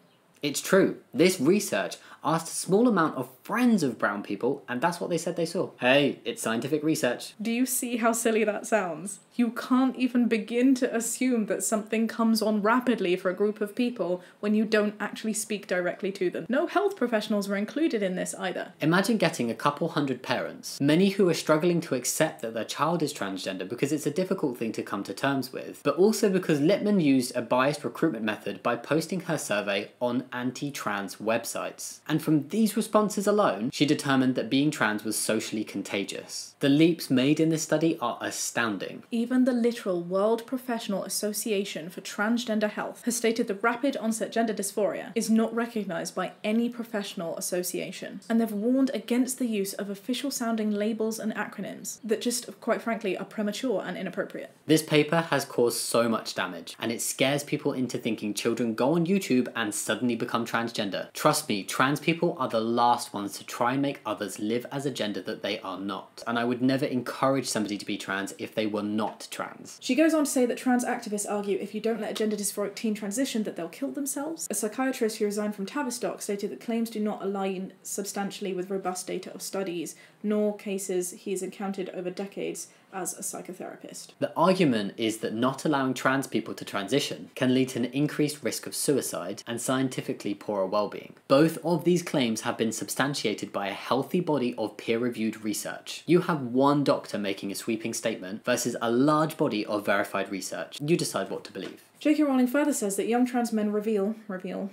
It's true. This research asked a small amount of friends of brown people, and that's what they said they saw. Hey, it's scientific research.
Do you see how silly that sounds? You can't even begin to assume that something comes on rapidly for a group of people when you don't actually speak directly to them. No health professionals were included in this either.
Imagine getting a couple hundred parents, many who are struggling to accept that their child is transgender because it's a difficult thing to come to terms with, but also because Littman used a biased recruitment method by posting her survey on anti-trans websites. And from these responses alone, she determined that being trans was socially contagious. The leaps made in this study are astounding.
Even the literal World Professional Association for Transgender Health has stated that rapid onset gender dysphoria is not recognised by any professional association, and they've warned against the use of official sounding labels and acronyms that just, quite frankly, are premature and inappropriate.
This paper has caused so much damage, and it scares people into thinking children go on YouTube and suddenly become transgender. Trust me, trans people are the last ones to try and make others live as a gender that they are not, and I would never encourage somebody to be trans if they were not trans.
She goes on to say that trans activists argue if you don't let a gender dysphoric teen transition that they'll kill themselves. A psychiatrist who resigned from Tavistock stated that claims do not align substantially with robust data of studies, nor cases he's encountered over decades as a psychotherapist.
The argument is that not allowing trans people to transition can lead to an increased risk of suicide and scientifically poorer well-being. Both of these claims have been substantiated by a healthy body of peer-reviewed research. You have one doctor making a sweeping statement versus a large body of verified research. You decide what to believe.
J.K. Rowling further says that young trans men reveal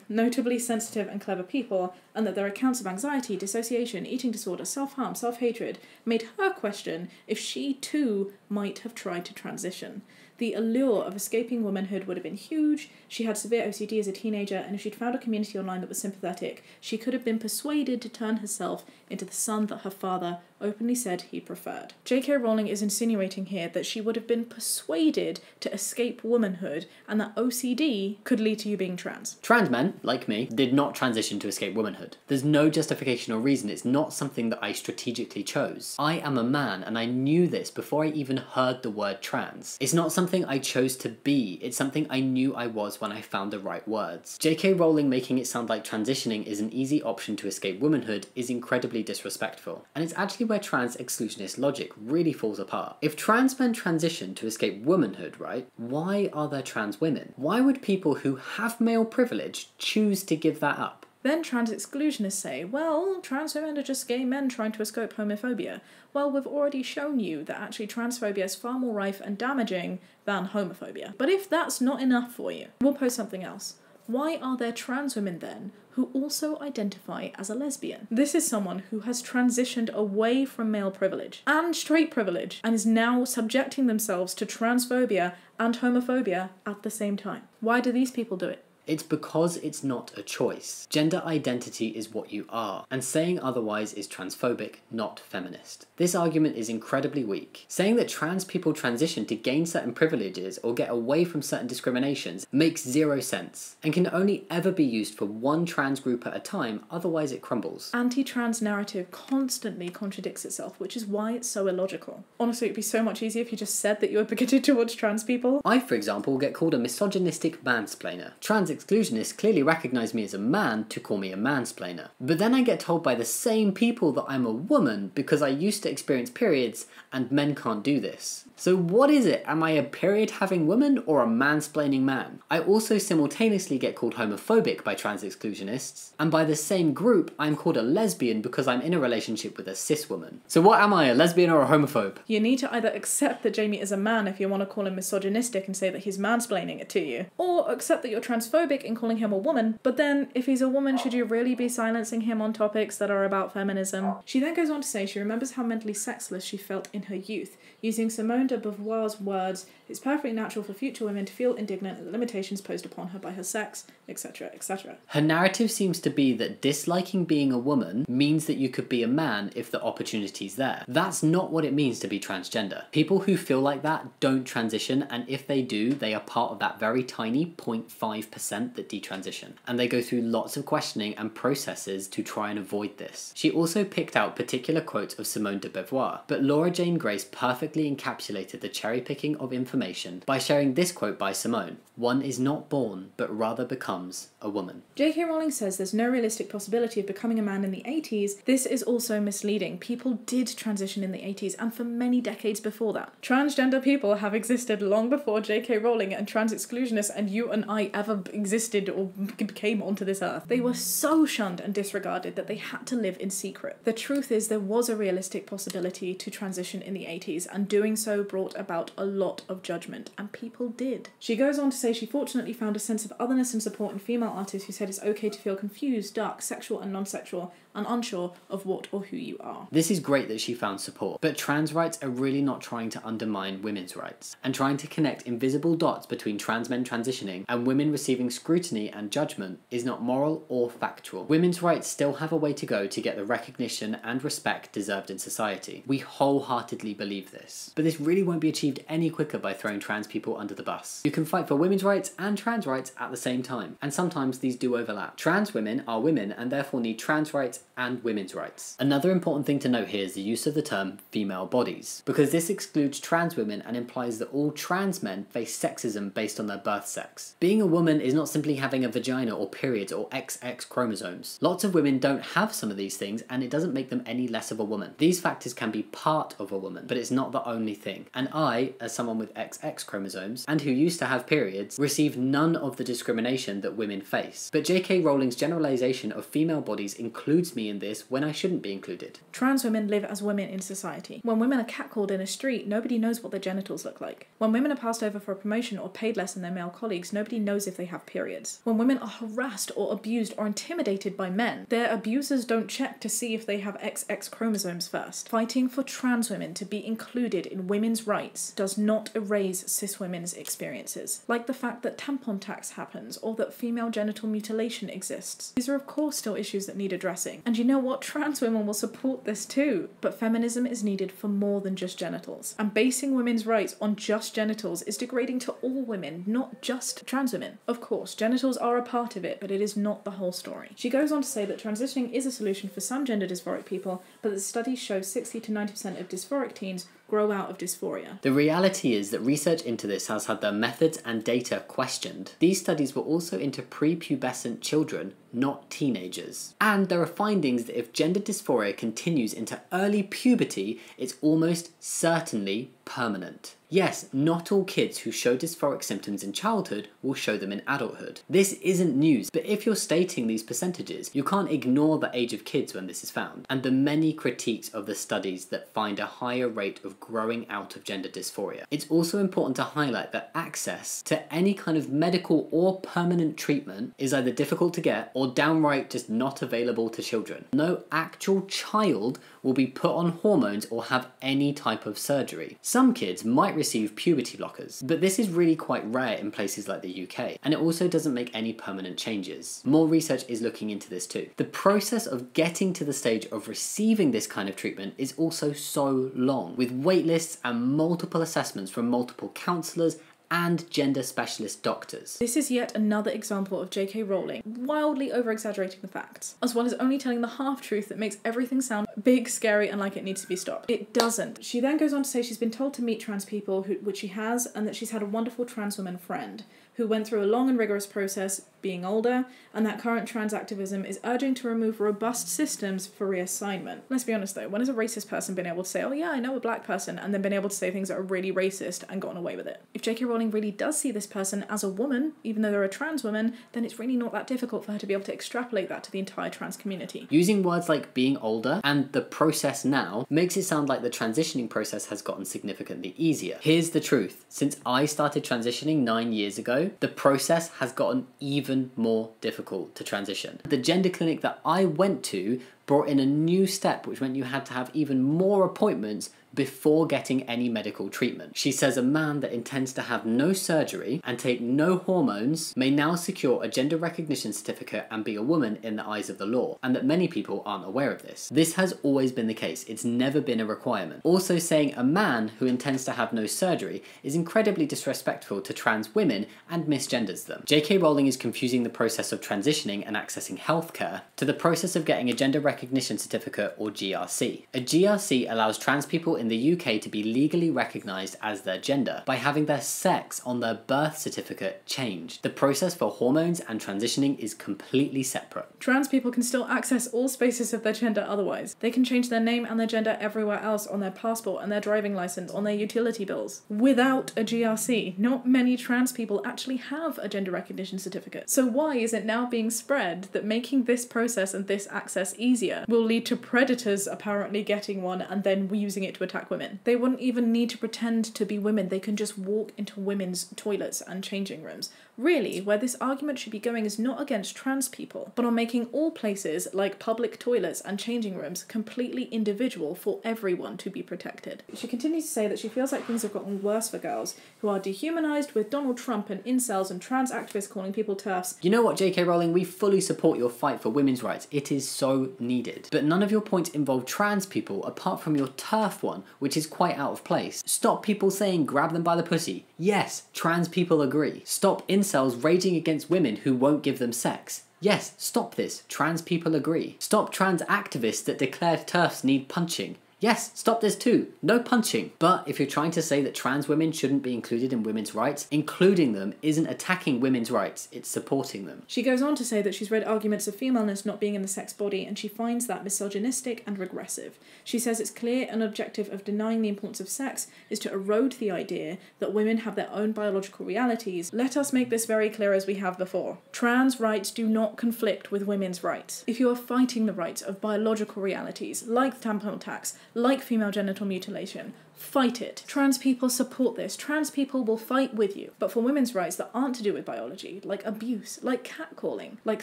notably sensitive and clever people, and that their accounts of anxiety, dissociation, eating disorder, self-harm, self-hatred made her question if she too might have tried to transition. The allure of escaping womanhood would have been huge. She had severe OCD as a teenager, and if she'd found a community online that was sympathetic, she could have been persuaded to turn herself into the son that her father openly said he preferred. J.K. Rowling is insinuating here that she would have been persuaded to escape womanhood, and that OCD could lead to you being trans.
Trans men, like me, did not transition to escape womanhood. There's no justification or reason. It's not something that I strategically chose. I am a man, and I knew this before I even heard the word trans. It's not something I chose to be. It's something I knew I was when I found the right words. J.K. Rowling making it sound like transitioning is an easy option to escape womanhood is incredibly disrespectful. And it's actually where trans exclusionist logic really falls apart. If trans men transition to escape womanhood, right, why are there trans women? Why would people who have male privilege choose to give that up?
Then trans exclusionists say, well, trans women are just gay men trying to escape homophobia. Well, we've already shown you that actually transphobia is far more rife and damaging than homophobia. But if that's not enough for you, we'll pose something else. Why are there trans women then who also identify as a lesbian? This is someone who has transitioned away from male privilege and straight privilege and is now subjecting themselves to transphobia and homophobia at the same time. Why do these people do it?
It's because it's not a choice. Gender identity is what you are, and saying otherwise is transphobic, not feminist. This argument is incredibly weak. Saying that trans people transition to gain certain privileges or get away from certain discriminations makes zero sense, and can only ever be used for one trans group at a time, otherwise it crumbles.
Anti-trans narrative constantly contradicts itself, which is why it's so illogical. Honestly, it'd be so much easier if you just said that you were bigoted towards trans people.
I, for example, get called a misogynistic mansplainer. Trans exclusionists clearly recognise me as a man to call me a mansplainer. But then I get told by the same people that I'm a woman because I used to experience periods and men can't do this. So what is it? Am I a period-having woman or a mansplaining man? I also simultaneously get called homophobic by trans exclusionists, and by the same group I'm called a lesbian because I'm in a relationship with a cis woman. So what am I, a lesbian or a homophobe?
You need to either accept that Jamie is a man if you want to call him misogynistic and say that he's mansplaining it to you, or accept that you're transphobic in calling him a woman, but then if he's a woman, should you really be silencing him on topics that are about feminism? She then goes on to say she remembers how mentally sexless she felt in her youth. Using Simone de Beauvoir's words, it's perfectly natural for future women to feel indignant at the limitations posed upon her by her sex, etc., etc.
Her narrative seems to be that disliking being a woman means that you could be a man if the opportunity's there. That's not what it means to be transgender. People who feel like that don't transition, and if they do, they are part of that very tiny 0.5% that detransition. And they go through lots of questioning and processes to try and avoid this. She also picked out particular quotes of Simone de Beauvoir, but Laura Jane Grace perfectly encapsulated the cherry-picking of information by sharing this quote by Simone: "One is not born, but rather becomes a woman."
J.K. Rowling says there's no realistic possibility of becoming a man in the 80s. This is also misleading. People did transition in the 80s and for many decades before that. Transgender people have existed long before J.K. Rowling and trans exclusionists and you and I ever existed or came onto this earth. They were so shunned and disregarded that they had to live in secret. The truth is there was a realistic possibility to transition in the 80s, and doing so brought about a lot of judgment, and people did. She goes on to say she fortunately found a sense of otherness and support in female artists who said it's okay to feel confused, dark, sexual and non-sexual, and unsure of what or who you are.
This is great that she found support, but trans rights are really not trying to undermine women's rights, and trying to connect invisible dots between trans men transitioning and women receiving scrutiny and judgment is not moral or factual. Women's rights still have a way to go to get the recognition and respect deserved in society. We wholeheartedly believe this. But this really won't be achieved any quicker by throwing trans people under the bus. You can fight for women's rights and trans rights at the same time, and sometimes these do overlap. Trans women are women and therefore need trans rights and women's rights. Another important thing to note here is the use of the term female bodies, because this excludes trans women and implies that all trans men face sexism based on their birth sex. Being a woman is not simply having a vagina or periods or XX chromosomes. Lots of women don't have some of these things, and it doesn't make them any less of a woman. These factors can be part of a woman, but it's not the only thing. And I, as someone with XX chromosomes and who used to have periods receive none of the discrimination that women face. But J.K. Rowling's generalization of female bodies includes me in this when I shouldn't be included.
Trans women live as women in society. When women are catcalled in a street, nobody knows what their genitals look like. When women are passed over for a promotion or paid less than their male colleagues, nobody knows if they have periods. When women are harassed or abused or intimidated by men, their abusers don't check to see if they have XX chromosomes first. Fighting for trans women to be included in women's rights does not erase cis women's experiences, like the fact that tampon tax happens or that female genital mutilation exists. These are of course still issues that need addressing, and you know what, trans women will support this too, but feminism is needed for more than just genitals, and basing women's rights on just genitals is degrading to all women, not just trans women. Of course, genitals are a part of it, but it is not the whole story. She goes on to say that transitioning is a solution for some gender dysphoric people, but that studies show 60 to 90% of dysphoric teens grow out of dysphoria.
The reality is that research into this has had their methods and data questioned. These studies were also into prepubescent children, not teenagers. And there are findings that if gender dysphoria continues into early puberty, it's almost certainly permanent. Yes, not all kids who show dysphoric symptoms in childhood will show them in adulthood. This isn't news, but if you're stating these percentages, you can't ignore the age of kids when this is found, and the many critiques of the studies that find a higher rate of growing out of gender dysphoria. It's also important to highlight that access to any kind of medical or permanent treatment is either difficult to get or downright just not available to children. No actual child will be put on hormones or have any type of surgery. Some kids might receive puberty blockers, but this is really quite rare in places like the UK, and it also doesn't make any permanent changes. More research is looking into this too. The process of getting to the stage of receiving this kind of treatment is also so long, with wait lists and multiple assessments from multiple counsellors and gender specialist doctors.
This is yet another example of J.K. Rowling wildly over-exaggerating the facts, as well as only telling the half-truth that makes everything sound big, scary, and like it needs to be stopped. It doesn't. She then goes on to say she's been told to meet trans people, which she has, and that she's had a wonderful trans woman friend who went through a long and rigorous process being older, and that current trans activism is urging to remove robust systems for reassignment. Let's be honest though, when has a racist person been able to say, oh yeah, I know a black person, and then been able to say things that are really racist and gotten away with it? If J.K. Rowling really does see this person as a woman, even though they're a trans woman, then it's really not that difficult for her to be able to extrapolate that to the entire trans community.
Using words like being older and the process now makes it sound like the transitioning process has gotten significantly easier. Here's the truth. Since I started transitioning 9 years ago, the process has gotten even more difficult to transition. The gender clinic that I went to brought in a new step which meant you had to have even more appointments before getting any medical treatment. She says a man that intends to have no surgery and take no hormones may now secure a gender recognition certificate and be a woman in the eyes of the law, and that many people aren't aware of this. This has always been the case. It's never been a requirement. Also, saying a man who intends to have no surgery is incredibly disrespectful to trans women and misgenders them. J.K. Rowling is confusing the process of transitioning and accessing healthcare to the process of getting a gender recognition certificate, or GRC. A GRC allows trans people in the UK to be legally recognised as their gender by having their sex on their birth certificate changed. The process for hormones and transitioning is completely separate.
Trans people can still access all spaces of their gender otherwise. They can change their name and their gender everywhere else on their passport and their driving licence, on their utility bills, without a GRC. Not many trans people actually have a gender recognition certificate. So why is it now being spread that making this process and this access easier will lead to predators apparently getting one and then using it to attack women? They wouldn't even need to pretend to be women. They can just walk into women's toilets and changing rooms. Really, where this argument should be going is not against trans people, but on making all places, like public toilets and changing rooms, completely individual for everyone to be protected. She continues to say that she feels like things have gotten worse for girls, who are dehumanised with Donald Trump and incels and trans activists calling people TERFs.
You know what, J.K. Rowling, we fully support your fight for women's rights. It is so needed. But none of your points involve trans people apart from your TERF one, which is quite out of place. Stop people saying grab them by the pussy. Yes, trans people agree. Stop incels raging against women who won't give them sex. Yes, stop this. Trans people agree. Stop trans activists that declare TERFs need punching. Yes, stop this too. No punching. But if you're trying to say that trans women shouldn't be included in women's rights, including them isn't attacking women's rights, it's supporting them.
She goes on to say that she's read arguments of femaleness not being in the sex body, and she finds that misogynistic and regressive. She says it's clear an objective of denying the importance of sex is to erode the idea that women have their own biological realities. Let us make this very clear as we have before. Trans rights do not conflict with women's rights. If you are fighting the rights of biological realities, like tampon tax, like female genital mutilation, fight it. Trans people support this. Trans people will fight with you. But for women's rights that aren't to do with biology, like abuse, like catcalling, like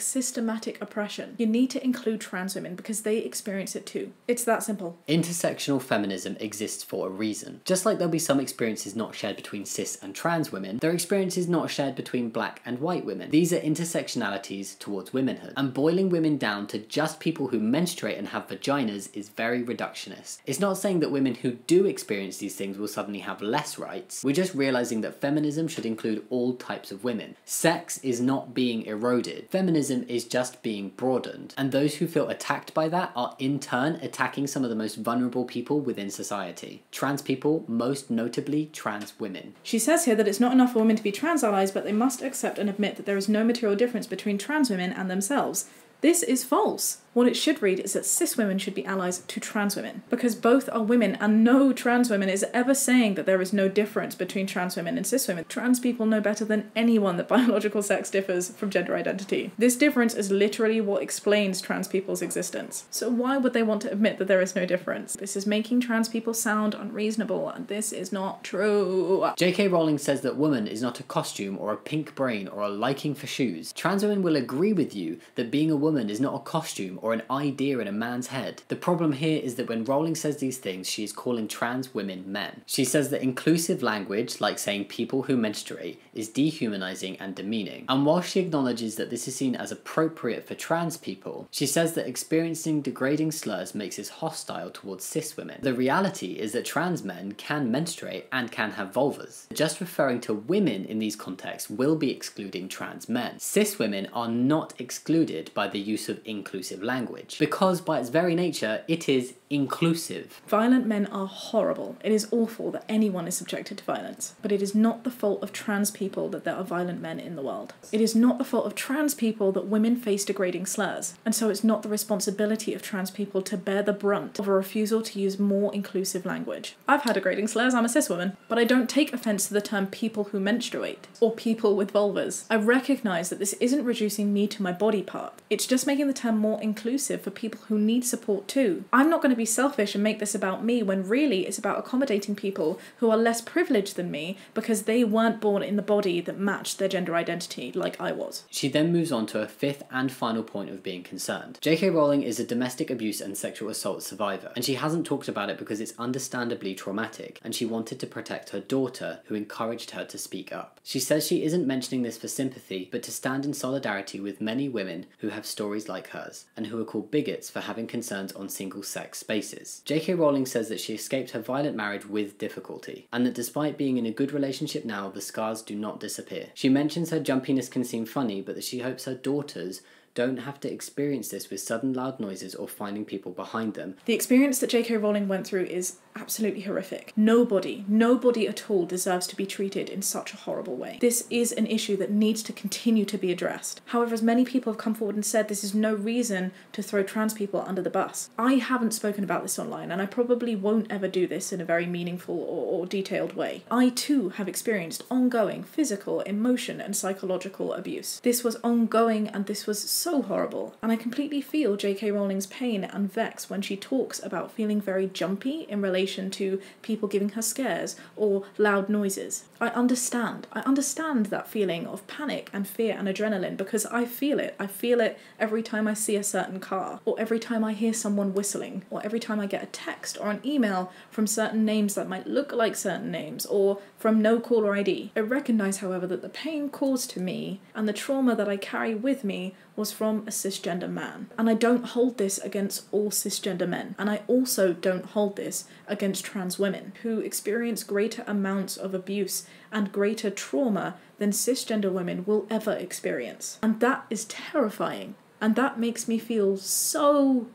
systematic oppression, you need to include trans women because they experience it too. It's that simple.
Intersectional feminism exists for a reason. Just like there'll be some experiences not shared between cis and trans women, there are experiences not shared between black and white women. These are intersectionalities towards womanhood. And boiling women down to just people who menstruate and have vaginas is very reductionist. It's not saying that women who do experience these things will suddenly have less rights. We're just realizing that feminism should include all types of women. Sex is not being eroded. Feminism is just being broadened. And those who feel attacked by that are in turn attacking some of the most vulnerable people within society. Trans people, most notably trans women.
She says here that it's not enough for women to be trans allies, but they must accept and admit that there is no material difference between trans women and themselves. This is false. What it should read is that cis women should be allies to trans women, because both are women, and no trans woman is ever saying that there is no difference between trans women and cis women. Trans people know better than anyone that biological sex differs from gender identity. This difference is literally what explains trans people's existence. So why would they want to admit that there is no difference? This is making trans people sound unreasonable, and this is not true.
J.K. Rowling says that woman is not a costume or a pink brain or a liking for shoes. Trans women will agree with you that being a woman is not a costume or an idea in a man's head. The problem here is that when Rowling says these things, she is calling trans women men. She says that inclusive language, like saying people who menstruate, is dehumanizing and demeaning. And while she acknowledges that this is seen as appropriate for trans people, she says that experiencing degrading slurs makes us hostile towards cis women. The reality is that trans men can menstruate and can have vulvas. Just referring to women in these contexts will be excluding trans men. Cis women are not excluded by the use of inclusive language, because by its very nature, it is inclusive.
Violent men are horrible. It is awful that anyone is subjected to violence. But it is not the fault of trans people that there are violent men in the world. It is not the fault of trans people that women face degrading slurs. And so it's not the responsibility of trans people to bear the brunt of a refusal to use more inclusive language. I've had degrading slurs, I'm a cis woman, but I don't take offence to the term people who menstruate, or people with vulvas. I recognise that this isn't reducing me to my body part. It's just making the term more inclusive for people who need support too. I'm not going to be selfish and make this about me when really it's about accommodating people who are less privileged than me because they weren't born in the body that matched their gender identity like I was.
She then moves on to a fifth and final point of being concerned. J.K. Rowling is a domestic abuse and sexual assault survivor, and she hasn't talked about it because it's understandably traumatic, and she wanted to protect her daughter, who encouraged her to speak up. She says she isn't mentioning this for sympathy, but to stand in solidarity with many women who have stories like hers, and who are called bigots for having concerns on single-sex spaces. J.K. Rowling says that she escaped her violent marriage with difficulty, and that despite being in a good relationship now, the scars do not disappear. She mentions her jumpiness can seem funny, but that she hopes her daughters don't have to experience this with sudden loud noises or finding people behind them.
The experience that J.K. Rowling went through is absolutely horrific. Nobody at all deserves to be treated in such a horrible way. This is an issue that needs to continue to be addressed. However, as many people have come forward and said, this is no reason to throw trans people under the bus. I haven't spoken about this online, and I probably won't ever do this in a very meaningful or detailed way. I too have experienced ongoing physical, emotion, and psychological abuse. This was ongoing, and this was so horrible, and I completely feel J.K. Rowling's pain and vex when she talks about feeling very jumpy in relation to people giving her scares or loud noises. I understand that feeling of panic and fear and adrenaline because I feel it. I feel it every time I see a certain car, or every time I hear someone whistling, or every time I get a text or an email from certain names that might look like certain names, or from no caller ID. I recognise, however, that the pain caused to me and the trauma that I carry with me was from a cisgender man. And I don't hold this against all cisgender men. And I also don't hold this against trans women who experience greater amounts of abuse and greater trauma than cisgender women will ever experience. And that is terrifying. And that makes me feel so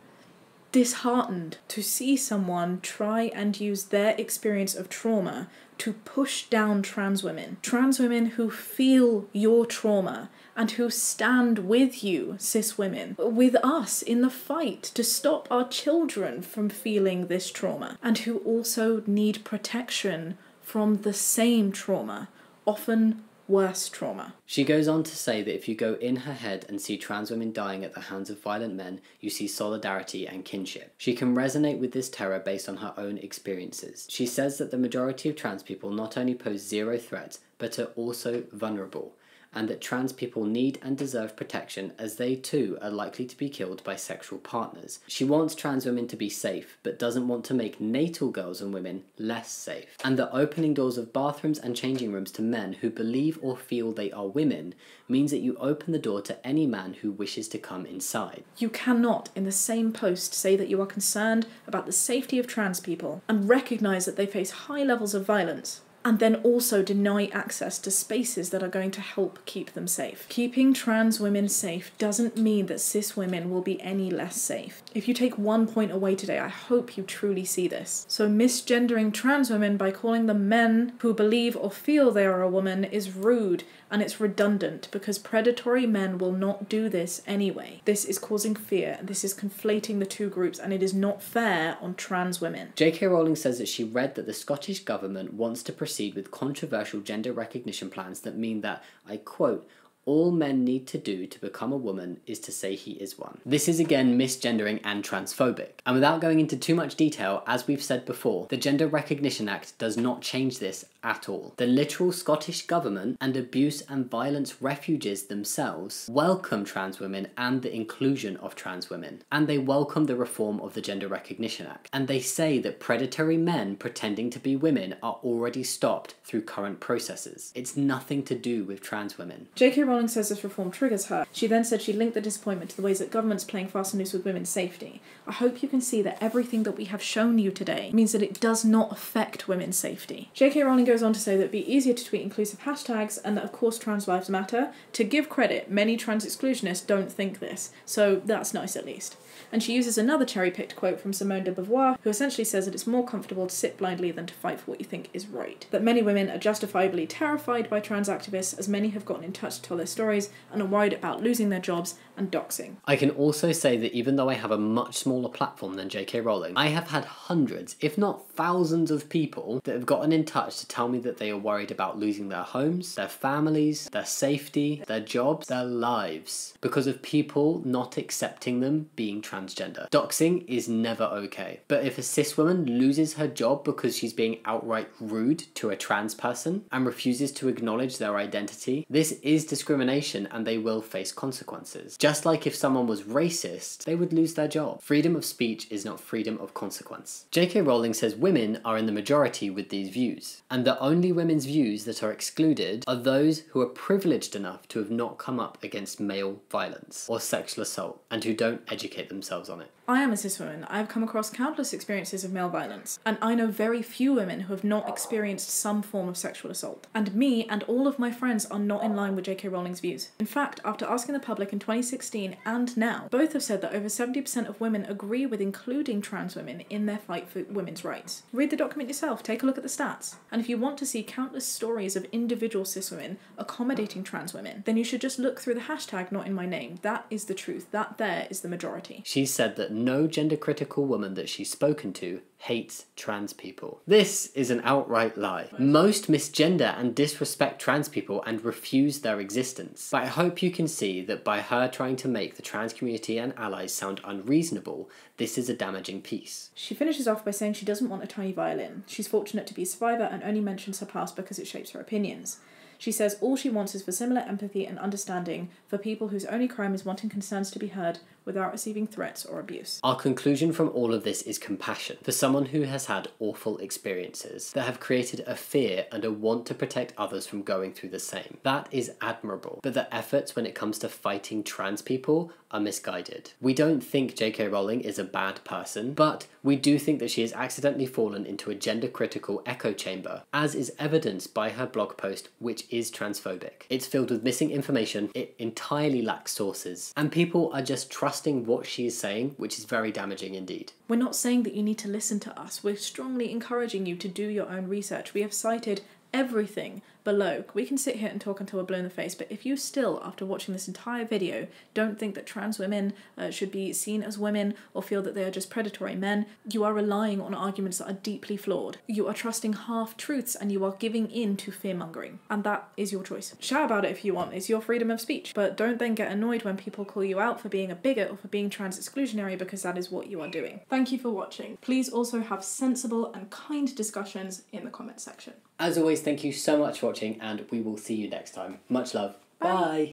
disheartened to see someone try and use their experience of trauma to push down trans women who feel your trauma and who stand with you, cis women, with us in the fight to stop our children from feeling this trauma, and who also need protection from the same trauma, often worse trauma.
She goes on to say that if you go in her head and see trans women dying at the hands of violent men, you see solidarity and kinship. She can resonate with this terror based on her own experiences. She says that the majority of trans people not only pose zero threat, but are also vulnerable, and that trans people need and deserve protection as they too are likely to be killed by sexual partners. She wants trans women to be safe, but doesn't want to make natal girls and women less safe. And that opening doors of bathrooms and changing rooms to men who believe or feel they are women means that you open the door to any man who wishes to come inside.
You cannot, in the same post, say that you are concerned about the safety of trans people and recognise that they face high levels of violence, and then also deny access to spaces that are going to help keep them safe. Keeping trans women safe doesn't mean that cis women will be any less safe. If you take 1 point away today, I hope you truly see this. So misgendering trans women by calling them men who believe or feel they are a woman is rude, and it's redundant because predatory men will not do this anyway. This is causing fear, and this is conflating the two groups, and it is not fair on trans women.
J.K. Rowling says that she read that the Scottish Government wants to proceed with controversial gender recognition plans that mean that, I quote, all men need to do to become a woman is to say he is one. This is again misgendering and transphobic. And without going into too much detail, as we've said before, the Gender Recognition Act does not change this at all. The literal Scottish Government and abuse and violence refuges themselves welcome trans women and the inclusion of trans women. And they welcome the reform of the Gender Recognition Act. And they say that predatory men pretending to be women are already stopped through current processes. It's nothing to do with trans women.
J.K. Rowling says this reform triggers her. She then said she linked the disappointment to the ways that government's playing fast and loose with women's safety. I hope you can see that everything that we have shown you today means that it does not affect women's safety. J.K. Rowling goes on to say that it'd be easier to tweet inclusive hashtags and that of course trans lives matter. To give credit, many trans exclusionists don't think this, so that's nice at least. And she uses another cherry-picked quote from Simone de Beauvoir, who essentially says that it's more comfortable to sit blindly than to fight for what you think is right. That many women are justifiably terrified by trans activists, as many have gotten in touch to tell their stories and are worried about losing their jobs and doxing.
I can also say that even though I have a much smaller platform than J.K. Rowling, I have had hundreds, if not thousands of people that have gotten in touch to tell me that they are worried about losing their homes, their families, their safety, their jobs, their lives, because of people not accepting them being transgender. Doxing is never okay. But if a cis woman loses her job because she's being outright rude to a trans person and refuses to acknowledge their identity, this is discrimination and they will face consequences. Just like if someone was racist, they would lose their job. Freedom of speech is not freedom of consequence. J.K. Rowling says women are in the majority with these views, and the only women's views that are excluded are those who are privileged enough to have not come up against male violence or sexual assault and who don't educate themselves on it.
I am a cis woman. I have come across countless experiences of male violence, and I know very few women who have not experienced some form of sexual assault. And me and all of my friends are not in line with J.K. Rowling's views. In fact, after asking the public in 2016 and now, both have said that over 70% of women agree with including trans women in their fight for women's rights. Read the document yourself, take a look at the stats. And if you want to see countless stories of individual cis women accommodating trans women, then you should just look through the hashtag not in my name. That is the truth. That there is the majority.
She said that no gender-critical woman that she's spoken to hates trans people. This is an outright lie. Most misgender and disrespect trans people and refuse their existence. But I hope you can see that by her trying to make the trans community and allies sound unreasonable, this is a damaging piece.
She finishes off by saying she doesn't want a tiny violin. She's fortunate to be a survivor and only mentions her past because it shapes her opinions. She says all she wants is for similar empathy and understanding for people whose only crime is wanting concerns to be heard without receiving threats or abuse.
Our conclusion from all of this is compassion for someone who has had awful experiences that have created a fear and a want to protect others from going through the same. That is admirable, but the efforts when it comes to fighting trans people are misguided. We don't think J.K. Rowling is a bad person, but we do think that she has accidentally fallen into a gender-critical echo chamber, as is evidenced by her blog post, which is transphobic. It's filled with missing information, it entirely lacks sources, and people are just trusting trusting what she is saying, which is very damaging indeed.
We're not saying that you need to listen to us. We're strongly encouraging you to do your own research. We have cited everything below. We can sit here and talk until we're blue in the face, but if you still, after watching this entire video, don't think that trans women should be seen as women or feel that they are just predatory men, you are relying on arguments that are deeply flawed. You are trusting half-truths and you are giving in to fear-mongering. And that is your choice. Shout about it if you want. It's your freedom of speech. But don't then get annoyed when people call you out for being a bigot or for being trans-exclusionary, because that is what you are doing. Thank you for watching. Please also have sensible and kind discussions in the comment section.
As always, thank you so much for watching, and we will see you next time. Much love.
Bye.
Bye.